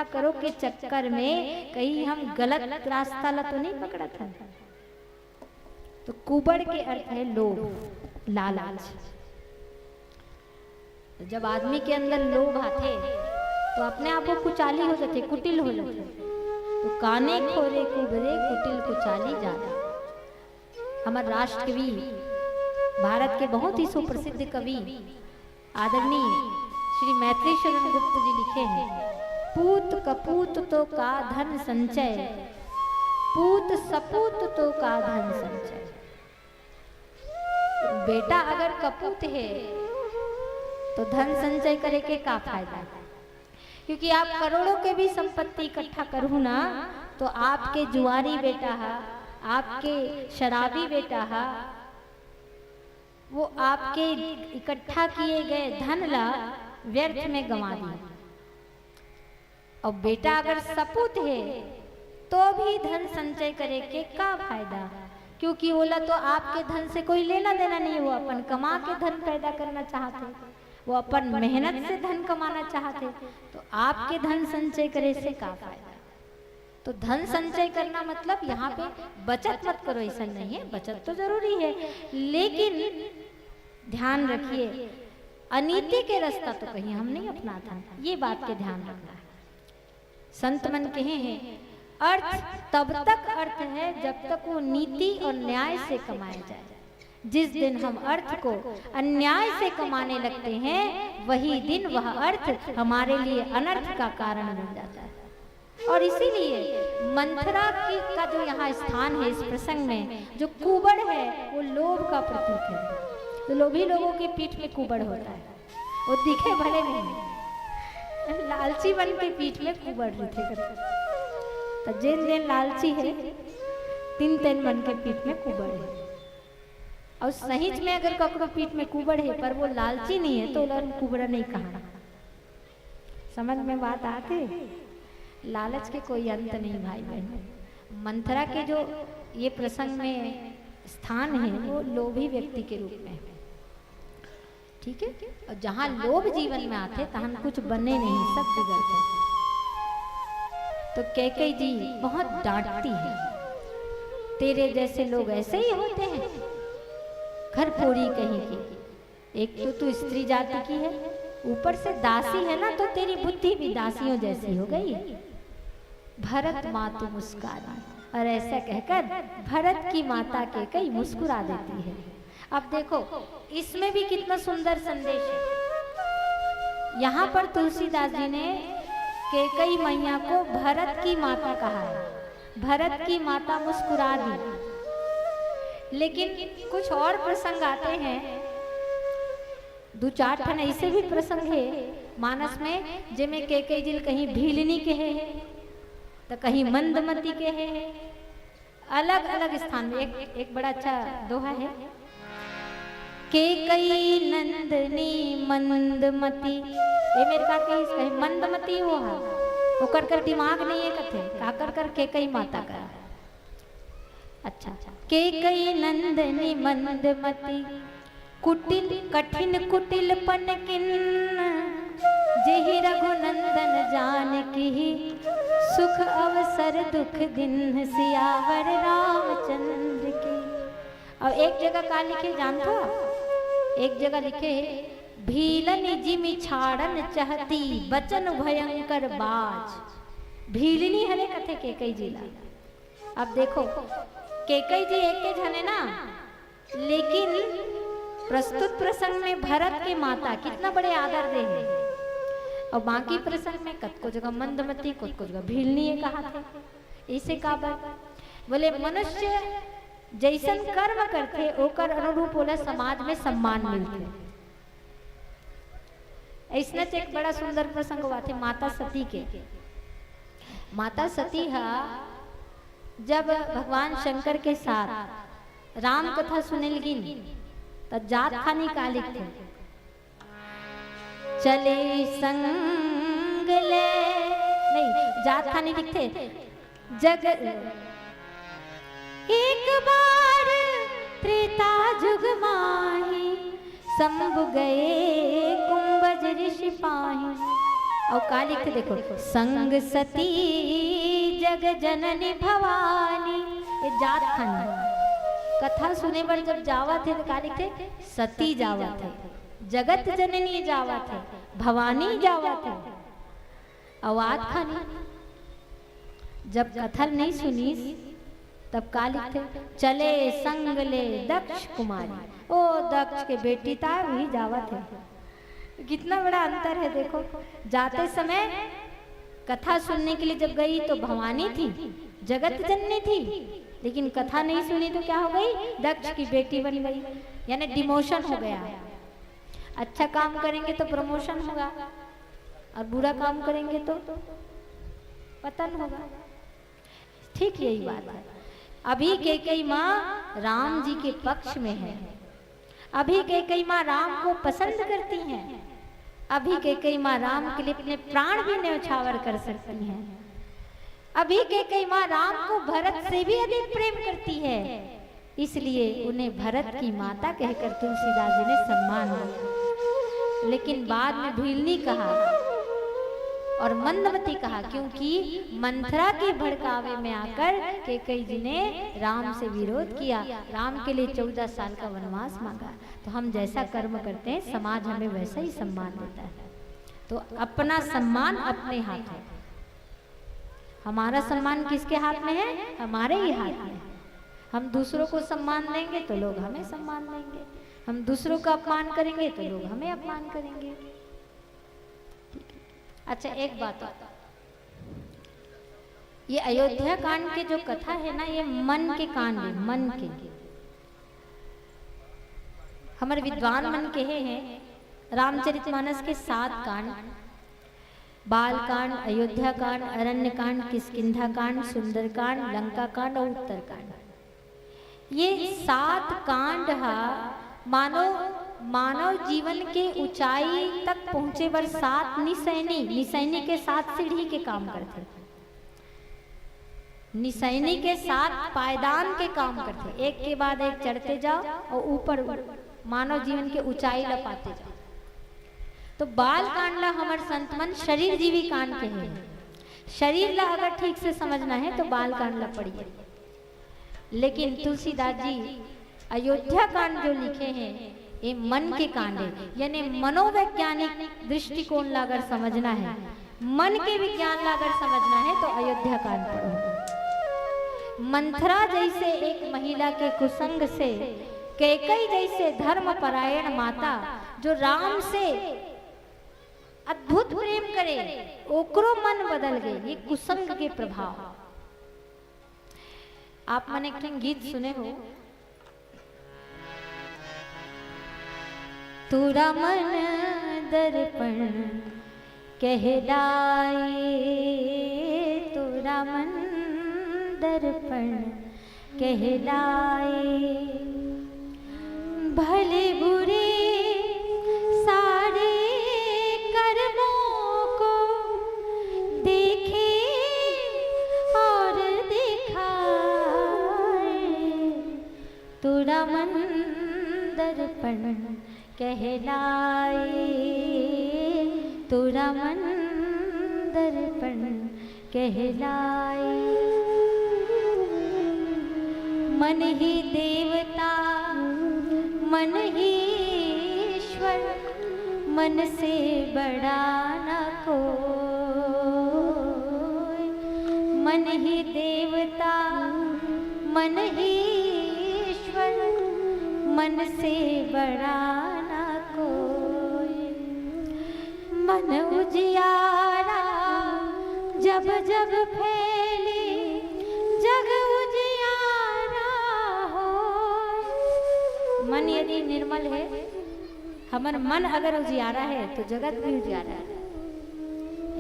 करो के चक्कर में कहीं हम गलत रास्ता ला तो नहीं पकड़ा था। तो कुबड़ के अर्थ है लोभ, लालच। जब आदमी के अंदर लोभ आते तो अपने आप को कुचाली हो जाते, कुटिल हो जाते। तो काने खोरे कुबरे कुटिल कुचाली जाता। हमारे राष्ट्र कवि, भारत के बहुत ही सुप्रसिद्ध कवि आदरणीय श्री मैत्री शरण गुप्त जी लिखे हैं, पूत कपूत तो का धन संचय, पूत सपूत तो का धन संचय। बेटा अगर कपूत है तो धन संचय करे के का फायदा? क्योंकि आप करोड़ों के भी संपत्ति इकट्ठा करूँ ना तो आपके जुआरी बेटा है, आपके शराबी बेटा है, वो आपके इकट्ठा किए गए धन ला व्यर्थ में गंवा दिए। और बेटा अगर सपूत है तो भी धन संचय करे के का फायदा? क्योंकि बोला तो आपके धन से कोई लेना देना नहीं है, वो अपन कमा के धन पैदा करना चाहते, वो अपन मेहनत से धन कमाना चाहते। तो आपके धन संचय करे से का फायदा? तो धन संचय करना मतलब यहाँ पे बचत मत करो ऐसा नहीं है, बचत तो जरूरी है, लेकिन ध्यान रखिए अनीति के रास्ता तो कहीं हम नहीं अपनाता, ये बात के ध्यान रखना है। संत मन कहे हैं अर्थ तब तक अर्थ है जब तक वो नीति और न्याय से कमाया जाए। जिस दिन हम अर्थ को अन्याय से कमाने लगते हैं वही दिन वह अर्थ हमारे लिए अनर्थ का कारण बन जाता है। और इसीलिए मंथरा का जो यहाँ स्थान है इस प्रसंग में, जो कुबड़ है वो लोभ का प्रतीक है। तो लोभी लोगों के पीठ में कुबड़ होता है, वो दिखे भले नहीं, लालची बन के पीठ में कुबड़ रहते करते। तो जिन दिन लालची है तीन तीन बन के पीठ में कुबड़ है। और सहीच में अगर ककरो पीठ में कुबड़ है पर वो लालची नहीं है तो कुबड़ा नहीं कहा। समझ में बात आते? लालच के कोई अंत नहीं भाई बहन। मंथरा के जो ये प्रसंग में स्थान है वो लोभी व्यक्ति के रूप में है, ठीक है। और जहाँ लोभ जीवन में आते तहन कुछ बने नहीं, सब बिगड़ते। तो कैकेयी जी बहुत डांटती है, तेरे जैसे लोग ऐसे ही होते हैं, घर फोड़ी कहीं की। एक तो तू स्त्री जाति की है, ऊपर से दासी है ना, तो तेरी बुद्धि भी दासियों जैसी हो गई। भरत मातु मुस्कान, और ऐसा कहकर भरत की माता कैकेयी मुस्कुरा देती है। अब देखो इसमें भी कितना सुंदर संदेश है। यहाँ पर तुलसीदास जी ने कैकेयी मैया को भरत की माता कहा है, भरत की माता मुस्कुरा दी। लेकिन कुछ और प्रसंग आते हैं, दो चार ठन ऐसे भी प्रसंग है मानस में, जिनमें कैकेयी जी कहीं भीलनी के है तो कहीं मंदमती के है, अलग अलग स्थान में। एक बड़ा अच्छा दोहा है, कैकेयी नंदनी मंदमती। ये मेरे का कहीं मंदमती हो हा, वो कर दिमाग नहीं है कथे का कर कैकेयी माता का। अच्छा, कैकेयी नंदनी मंदमती, कुटिल कठिन कुटिल पन किन्न, जेहि रघुनंदन जानकी, सुख अवसर दुख दिन सियावर रामचंद्र की। अब एक जगह का लिखे जानते हो? एक जगह लिखे, भीलनी जिमि छाड़न चाहती, बचन भयंकर बाज। भीलनी हरे कथे कैकेयी जिला। अब देखो कैकेयी जी एक के जने ना, लेकिन प्रस्तुत प्रसंग में भरत के माता कितना बड़े आदर दे हैं, और बाकी प्रसंग में कत को जगह मंदमती, कत को जगह भीलनी कहा था। इसे का बोले मनुष्य जैसन कर्म करते ओकर अनुरूप बोला समाज में सम्मान मिलते। ऐसने एक बड़ा सुंदर प्रसंग हुआ थे माता सती के। माता सती हा जब भगवान शंकर के साथ राम कथा सुनेलगिन तो जात खानी का लिखते, चले संग ले, नहीं जात खानी लिखते, जग एक बार त्रेता जुग माही, शंभु गए कुंभज ऋषि पाही। और का लिखते देखो, संग सती जग जननी भवानी। ये जात खानी कथा सुने पर जब जावत है तो का लिखते, सती जावत है, जगत जननी जावत है, भवानी जावत है। आवाज खानी जब कथा नहीं सुनी तब का लिखते, चले संग ले दक्ष कुमारी। ओ दक्ष के बेटी था वही जावत है। कितना बड़ा अंतर है देखो। जाते समय कथा सुनने के लिए जब गई तो भवानी थी, जगत जननी थी, लेकिन कथा नहीं सुनी तो क्या हो गई, दक्ष की बेटी बन गई, यानी डिमोशन हो गया। अच्छा काम करेंगे तो प्रमोशन होगा, और बुरा काम करेंगे तो पतन होगा। ठीक यही बात है। अभी कैकेयी माँ राम जी के पक्ष में है, अभी कैकेयी माँ राम को पसंद करती हैं, अभी कैकेयी माँ राम के लिए अपने प्राण भी न्यौछावर कर सकती हैं। अभी कैकेयी माँ राम को भरत से भी अधिक प्रेम करती है, इसलिए उन्हें भरत की माता कहकर तुलसीदास जी ने सम्मान दिया। लेकिन बाद में भीलनी कहा और मंदमती कहा, क्योंकि मंथरा के भड़कावे में आकर कैकेयी जी ने राम से विरोध किया, राम के लिए 14 साल का वनवास मांगा। तो हम जैसा कर्म करते हैं समाज हमें वैसा ही सम्मान देता है। तो अपना सम्मान अपने हाथ है। हमारा सम्मान किसके हाथ में है? हमारे ही हाथ में। हम दूसरों को सम्मान देंगे तो लोग हमें सम्मान देंगे, हम दूसरों का अपमान करेंगे तो लोग हमें अपमान करेंगे। अच्छा एक बात, ये अयोध्या कांड के जो कथा है ना, ये मन के कांड है, मन के। हमारे विद्वान मन कहे हैं रामचरितमानस के 7 कांड, बाल कांड, अयोध्या कांड, अरण्य कांड, किष्किंधा कांड, सुंदर कांड, लंका कांड और उत्तर कांड। ये 7 कांड मानव जीवन के ऊंचाई तक पहुंचे बर 7 निसैनी के 7 सीढ़ी के काम करते, निसैनी के 7 पायदान के काम करते, एक के बाद एक चढ़ते जाओ और ऊपर मानव जीवन के ऊंचाई ला पाते जाओ। तो बाल कांड ला हमार संत मन शरीर जीवी कांड के हैं। शरीर ला अगर ठीक से समझना है तो बाल कांड ला पढ़िए, लेकिन तुलसीदास जी अयोध्या कांड जो लिखे हैं ये मन के कांड है, यानी मनोवैज्ञानिक दृष्टिकोण ला अगर समझना है, मन के विज्ञान ला अगर समझना है तो अयोध्या कांड पढ़ो। मंथरा जैसे एक महिला के कुसंग से, कैकई जैसे धर्म परायण माता जो राम से अद्भुत प्रेम करे, ओकरो मन बदल गए, ये कुसंग के प्रभाव। आप मन एक गीत सुने हो, तोरा मन दर्पण कहलाए, तोरा मन दर्पण कहलाए, भले बुरे सारे कर्मों को देखे और दिखाए, तोरा मन दर्पण कहलाए, तोरा मन दर्पण कहलाए। मन ही देवता मन ही ईश्वर, मन से बड़ा न कोई, मन ही देवता मन ही ईश्वर, मन से बड़ा न कोई। मन उजियारा जब जब फैले, जग उजियारा हो। मन यदि निर्मल है, हमार मन अगर उजियारा है तो जगत भी उजियारा है।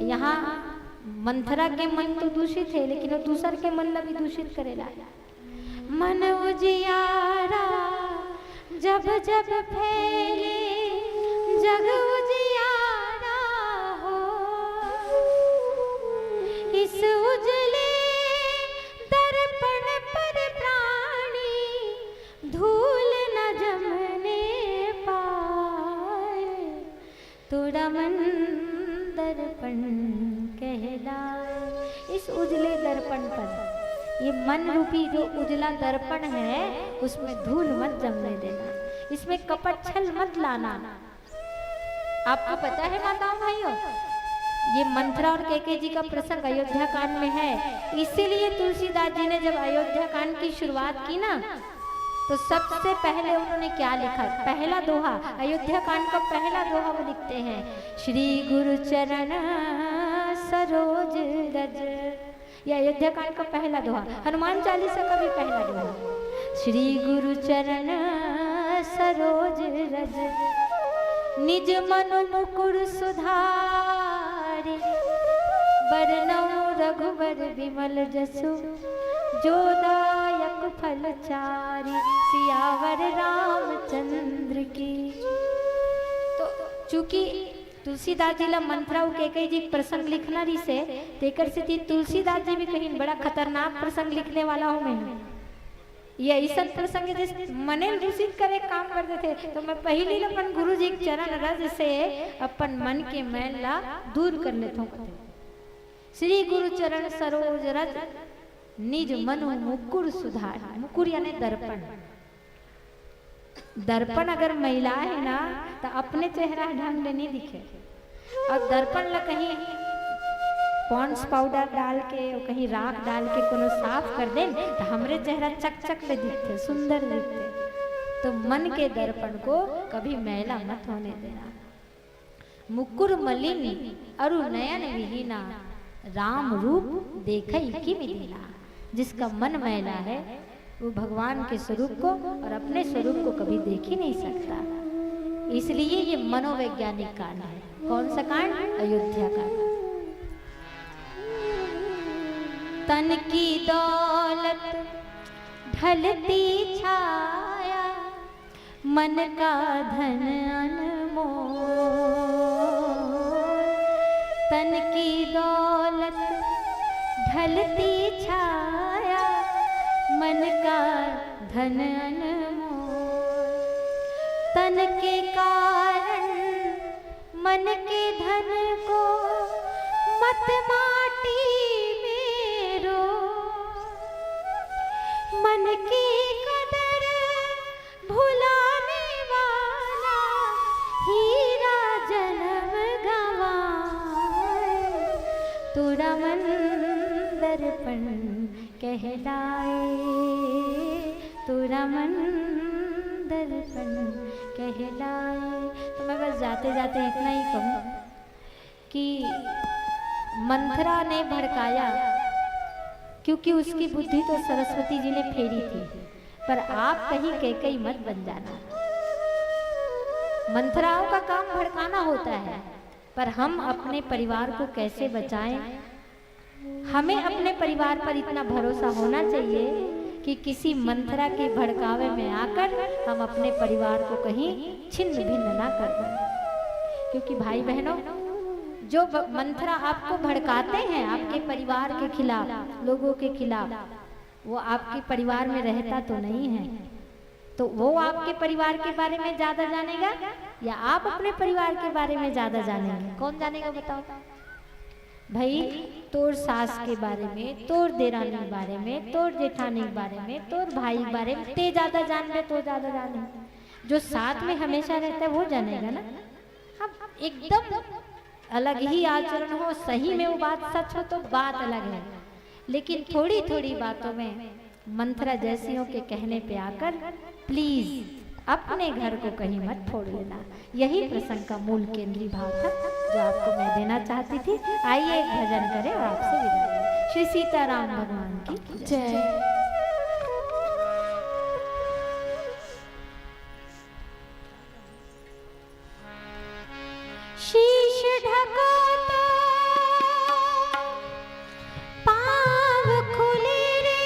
यहाँ मंथरा के मन तो दूषित है, लेकिन वो दूसर के मन ला भी दूषित करेला। मन उजियारा जब जब फैले, जग उजियारा हो। इस उजले दर्पण पर प्राणी धूल न जमने पाए, तोरा मन दर्पण कहलाए। इस उजले दर्पण पर, ये मन रूपी जो उजला दर्पण है, उसमें धूल मत जमने देना, इसमें कपट छल मत लाना। आपको पता है माताओं भाइयों, ये मंथरा और कैकेयी जी का प्रसंग अयोध्या कांड में है। इसीलिए तुलसीदास जी ने जब अयोध्या कांड की शुरुआत की ना, तो सबसे पहले उन्होंने क्या लिखा? पहला दोहा, अयोध्या कांड का पहला दोहा वो लिखते हैं, श्री गुरु चरण सरोज रज। यह अयोध्या कांड का पहला दोहा, हनुमान चालीसा का भी पहला दोहा, श्री गुरु चरण सरोज रज, निज मनु मुकुर सुधारे, बरनौ रघुवर विमल जसु, जो दायक फल चारि, सियावर रामचंद्र की। तो चूंकि तुलसीदास जी ला मंथरा और कैकेयी जी प्रसंग लिखना रही से, तेकर से तुलसीदास जी भी कहीं बड़ा खतरनाक प्रसंग लिखने वाला हूँ मैं। ये ऐसा प्रसंग जिस मने दूषित करे काम करते थे, तो मैं पहली अपन गुरु जी के चरण रज से अपन मन के मैल ला दूर कर लेता हूँ। श्री गुरु चरण सरोज रज, निज मनु मुकुर सुधार। मुकुर यानी दर्पण। दर्पण अगर महिला है ना, तो अपने चेहरा ढंग से नहीं दिखे, और दर्पण ला कहीं पॉन्ड्स पाउडर डाल के और कहीं राख डाल के कोनो साफ कर दे, तो हमरे चेहरा चकचक ले दिखते, सुंदर दिखते। तो मन के दर्पण को कभी मैला मत होने देना। मुकुर मलिनी अरु नयन विहीना, राम रूप देखई कि मिलेला। जिसका मन मैला है वो भगवान के स्वरूप को और अपने स्वरूप को कभी देख ही नहीं सकता। इसलिए ये मनोवैज्ञानिक कांड है। कौन सा कांड? अयोध्या कांड। तन की दौलत ढलती छाया, मन का धन अनमोल। तन की दौलत ढलती छाया, मन का धन अनमोल। तन के कारण मन के धन को मत माटी में रो। मन की कदर भुलाने वाला हीरा जन्म गवाए। तोरा मन दर्पण कहलाए, तोरा मन दर्पण कहलाए। तो मैं बस जाते जाते इतना ही कहूँ कि मंथरा ने भड़काया क्योंकि उसकी बुद्धि तो सरस्वती जी ने फेरी थी, पर आप कहीं कैकई मत बन जाना। मंथराओं का काम भड़काना होता है, पर हम अपने परिवार को कैसे बचाएं? हमें अपने परिवार पर इतना भरोसा होना चाहिए कि किसी मंथरा के भड़कावे में आकर हम अपने परिवार को कहीं छिन्न भिन्न ना कर दें। क्योंकि भाई बहनों, जो मंथरा आपको भड़काते हैं आपके परिवार के खिलाफ, लोगों के खिलाफ, वो आपके परिवार में रहता तो नहीं है। तो वो आपके परिवार के बारे में ज्यादा जानेगा या आप अपने परिवार के बारे में ज्यादा जानेंगे? कौन जानेगा बताओ भाई? तोर सास के बारे में, तोर देरानी के बारे में, तोर जेठानी के बारे में, तोर भाई के बारे में ते ज्यादा जानबे तो ज्यादा जाने। जो साथ में हमेशा रहता है वो जानेगा ना। अब एकदम अलग ही आचरण हो, सही में वो बात सच हो तो बात अलग है, लेकिन थोड़ी थोड़ी बातों में मंथरा जैसियों के कहने पे आकर प्लीज अपने घर को कहीं मत फोड़ लेना। यही प्रसंग का मूल केंद्रीय भाव था जो आपको मैं देना चाहती थी। आइए एक भजन करें और आपसे विदा लें। श्री सीताराम भगवान की जय। शीश ढको तो पाँव खुले रे,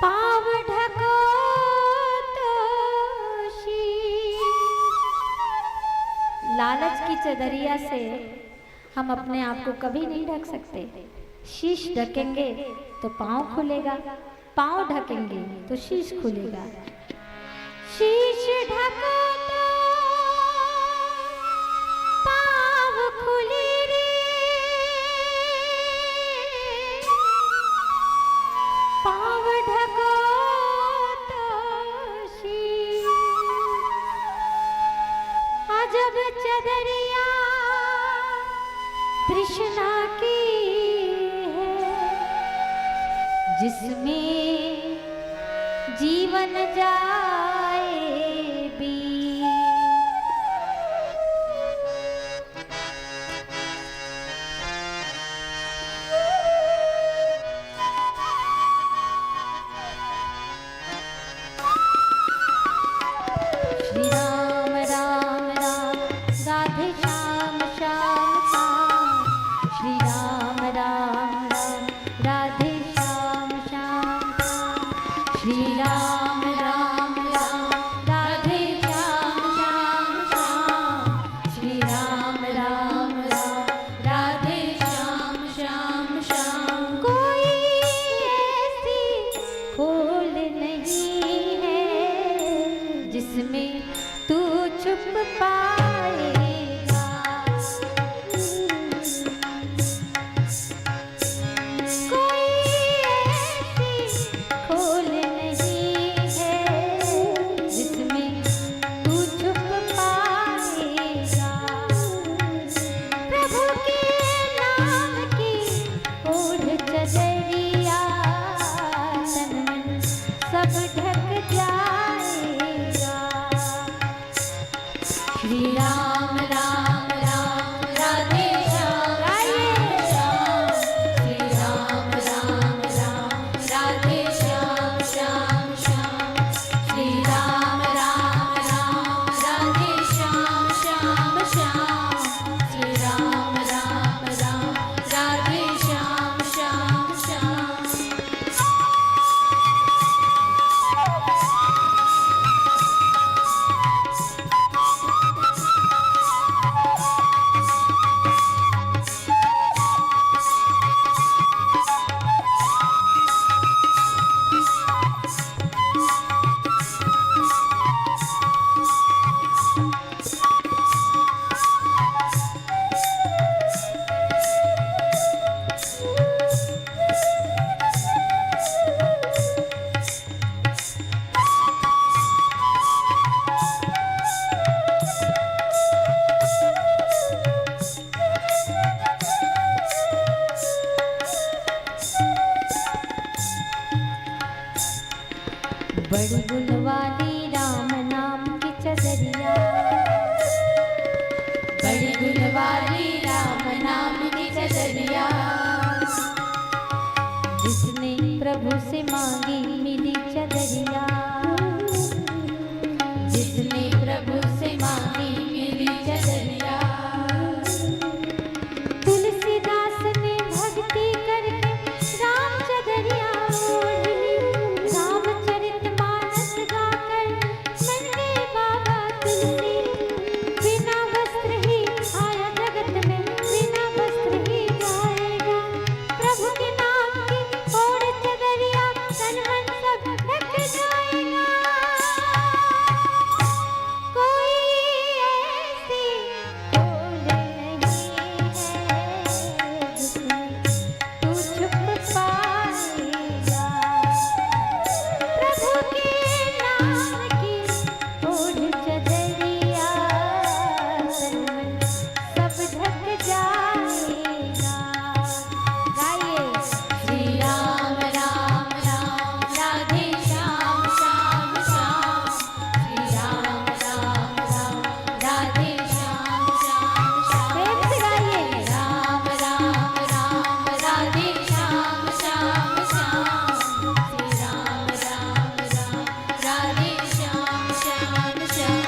पाँव ढको तो शीश। लालच की चदरिया से हम अपने आप को कभी नहीं ढक सकते। शीश ढकेंगे तो पाँव खुलेगा, पाँव ढकेंगे तो शीश खुलेगा। शीश ढको तो पाँव खुले रे, पाँव ढको तो शीश। अजब चदरिया तृष्णा की है, जिसमें जीवन जाए भी। श्री राम राम राम राधे श्याम श्याम श्याम। श्री राम राम राम राधे श्याम श्याम श्याम। श्री राम राम राम बड़ी गुणवाली राम नाम की चदरिया, बड़ी गुणवाली राम नाम की चदरिया, जिसने प्रभु से मांगी मिली चदरिया, जिसने प्रभु से मांगी मिली चदरिया। तुलसीदास ने भक्ति करके राम चदरिया ओढ़ ली, रामचरितमानस गाकर नंगे बाबा तुलसी, बिना वस्त्र ही आया जगत में, बिना वस्त्र ही जाएगा, प्रभु के नाम की ओढ़ चदरिया, तन मन सब ढक जाएगा। कोई ऐसी खोज नहीं है जिसमें तू छुप पाएगा, प्रभु के नाम की ओढ़ चदरिया, तन मन सब ढक जाएगा। गाइए श्री राम राम राम राधे श्याम श्याम श्याम, श्री राम राम राम राधे श्याम श्याम श्याम, प्रेम से गाइए राम राम राम राधे श्याम श्याम श्याम, श्री राम राम राम राधे श्याम श्याम श्याम।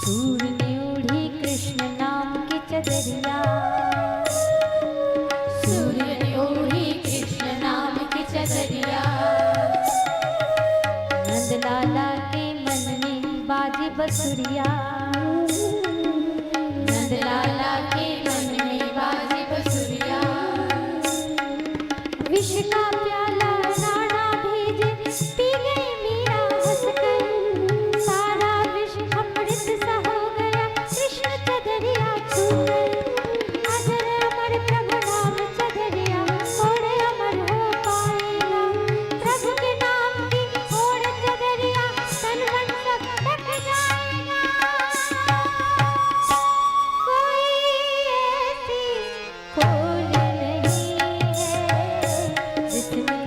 सूर ने ओढ़ी कृष्ण नाम की चदरिया, सूर्य ने ओढ़ी कृष्ण नाम की चदरिया, नंदलाला के मन में बाजी बसुरिया, नंदलाला के मन में बाजी बसुरिया, विष का प्याला राणा भेजे पी गई मीरा हंसकर, सारा विष अमृत सा हो गया कृष्ण चदरिया छूकर, अजर अमर प्रभु नाम चदरिया ओढ़े अमर हो पाएगा, प्रभु के नाम की ओढ़ चदरिया, तन मन सब ढक जाएगा। कोई ऐसी खोज नहीं है जिसमें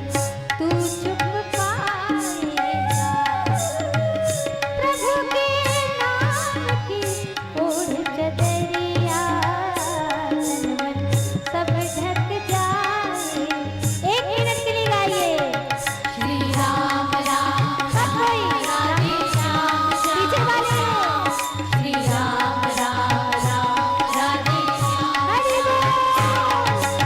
तू छुप पाएगा, प्रभु के नाम की ओढ़ चदरिया, तन मन सब ढक जाए। एक मिनट के लिए गाइए श्री राम राम सब कोई राधे श्याम पीछे श्याम, वाले श्री राम राम राम राधे श्याम, हरि बोल।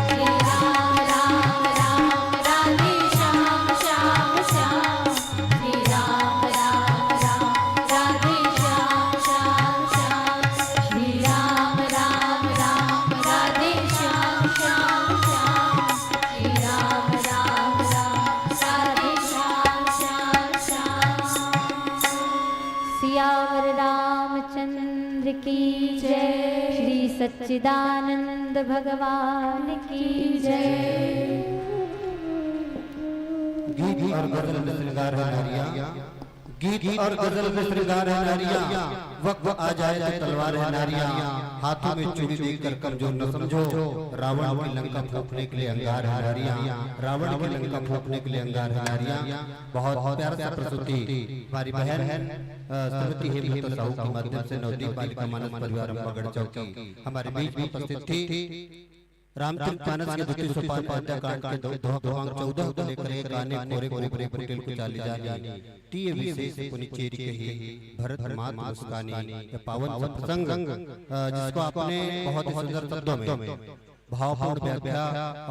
श्री राम राम राम राधे श्याम श्याम श्याम, श्री राम राम राम राधे श्याम श्याम श्याम, श्री राम राम राम राधे श्याम श्याम श्याम, श्री राम राम राम राधे श्याम श्याम श्याम। सियावर रामचंद्र की जय, श्री सच्चिदानंद भगवान की जय। गीत और गजल में श्रृंगार है नारियां, गीत और गजल में श्रृंगार है नारियां, वक्त आ जाए तो तलवार है नारियां, हाथों में चूड़ी देकर कमजोर न समझो, रावण की लंका फूंकने के लिए अंगार है नारियां, रावण की लंका फूंकने के लिए अंगार है नारियां। बहुत प्यार से प्रस्तुति हमारी बहन श्रीमती हेमलता साहू के माध्यम से नवदीप बालिका मानस परिवार अम्बागढ़ चौकी हमारे बीच में उपस्थित थी। रामचरितमानस के द्वितीय सोपान कांड के 14 को लेकर एक गाने कोरे कोरे पटेल को चाली जानी टीए विशेष पुनिचेरी कही भरत मात मुस्कानी या पावन प्रसंग जिसको आपने बहुत ही सुंदर शब्दों में भावपूर्ण व्याख्या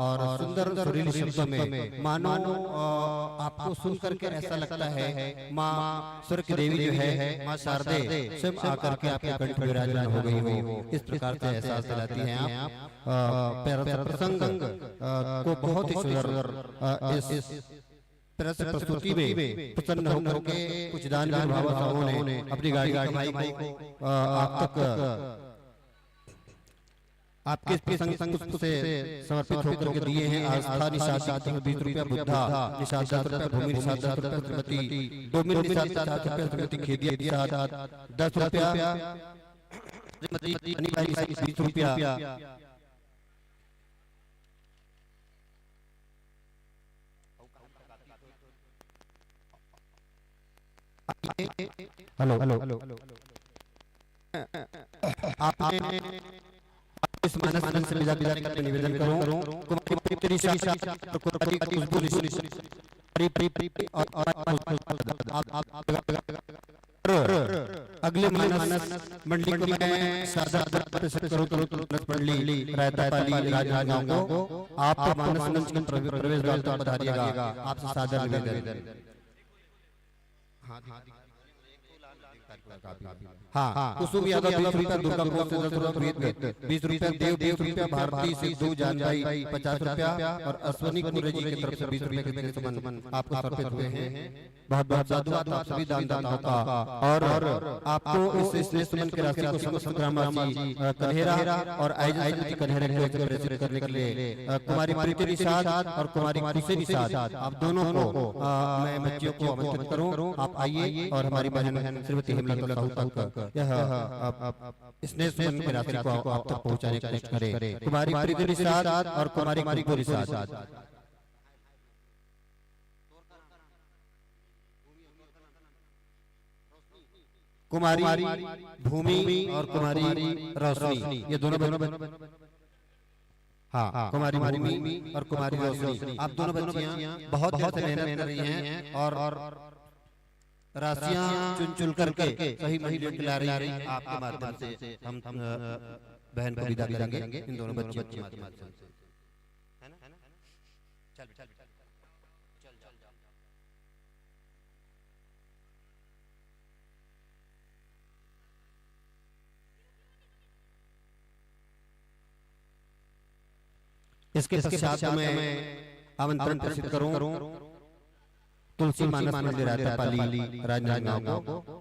और सुंदर सुरीली शब्दों में मानो आपको सुन करके ऐसा लगता है माँ स्वर्ग की देवी जो है माँ शारदे स्वयं आकर के आपके कंठ में विराजमान हो गई हो, इस प्रकार से एहसास दिलाती हैं आप। प्यारा प्रसंग को बहुत ही सुंदर इस तरह से प्रस्तुति में प्रसन्न होकर के कुछ दान भावनाओं ने अपनी गाड़ी को आप तक आपके इस प्रसंग पुष्प से समर्पित होकर के दिए हैं आस्था निषाद 20 रुपया, बुद्धा निषाद 10 रुपया, भूमि निषाद 10 रुपया, श्रीमती डोमिन निषाद 7 रुपया, श्रीमती खेदिया निषाद 10 रुपया, श्रीमती अनिला निषाद 20 रुपया, हेलो आपने इस मानस मानस से मिला मिलाने का निवेदन करूं कुमारी त्रिशा और कुमारी खुशबू अगले मानस मंडली को मैं सादर करूं तो मंडली रायतापाली राजनांदगांव को आप मानस मंच के प्रवेश द्वार पर पधारिएगा। आप सादर निवेदन। हाँ कुसुम यादव 20 रुपया, दुर्गा प्रसाद 20 रुपया, देव 20 रुपया, भारती सिद्धू जानबाई 50 रुपया और अश्वनी कुरे जी की तरफ से 20 रुपये के सम्मान आपको समर्पित हुए हैं। बहुत बहुत साधुवाद आप सभी दानदाताओं का। और आपको इस सम्मान की राशि को संग्राम जी कन्हेरा और आइज जी कन्हेरा को प्रेषित करने के लिए कुमारी प्रीति निषाद और कुमारी खुशी निषाद आप दोनों को मैं बच्चियों को आमंत्रित करूं। आप आइए और हमारी बहन श्रीमती हेमलता साहू तक यह स्नेह सम्मान की राशि को आप तक पहुंचाने का कोशिश करें। कुमारी प्रीति निषाद और कुमारी खुशी निषाद। कुमारी भूमि और कुमारी रोशनी ये दोनों हाँ कुमारी भूमि और कुमारी रोशनी आप दोनों बच्चियां बहुत बहुत मेहनत कर रही हैं और राशियां चुन चुन करके सही महिला खिला रही हैं। आपके माध्यम से हम बहन को विदा करेंगे इन दोनों बच्चियों के माध्यम से, है ना? चल इसके पश्चात मैं आमंत्रण प्रेषित करूं तुलसी मानस मंदिर रायतापाली राजनांदगांव को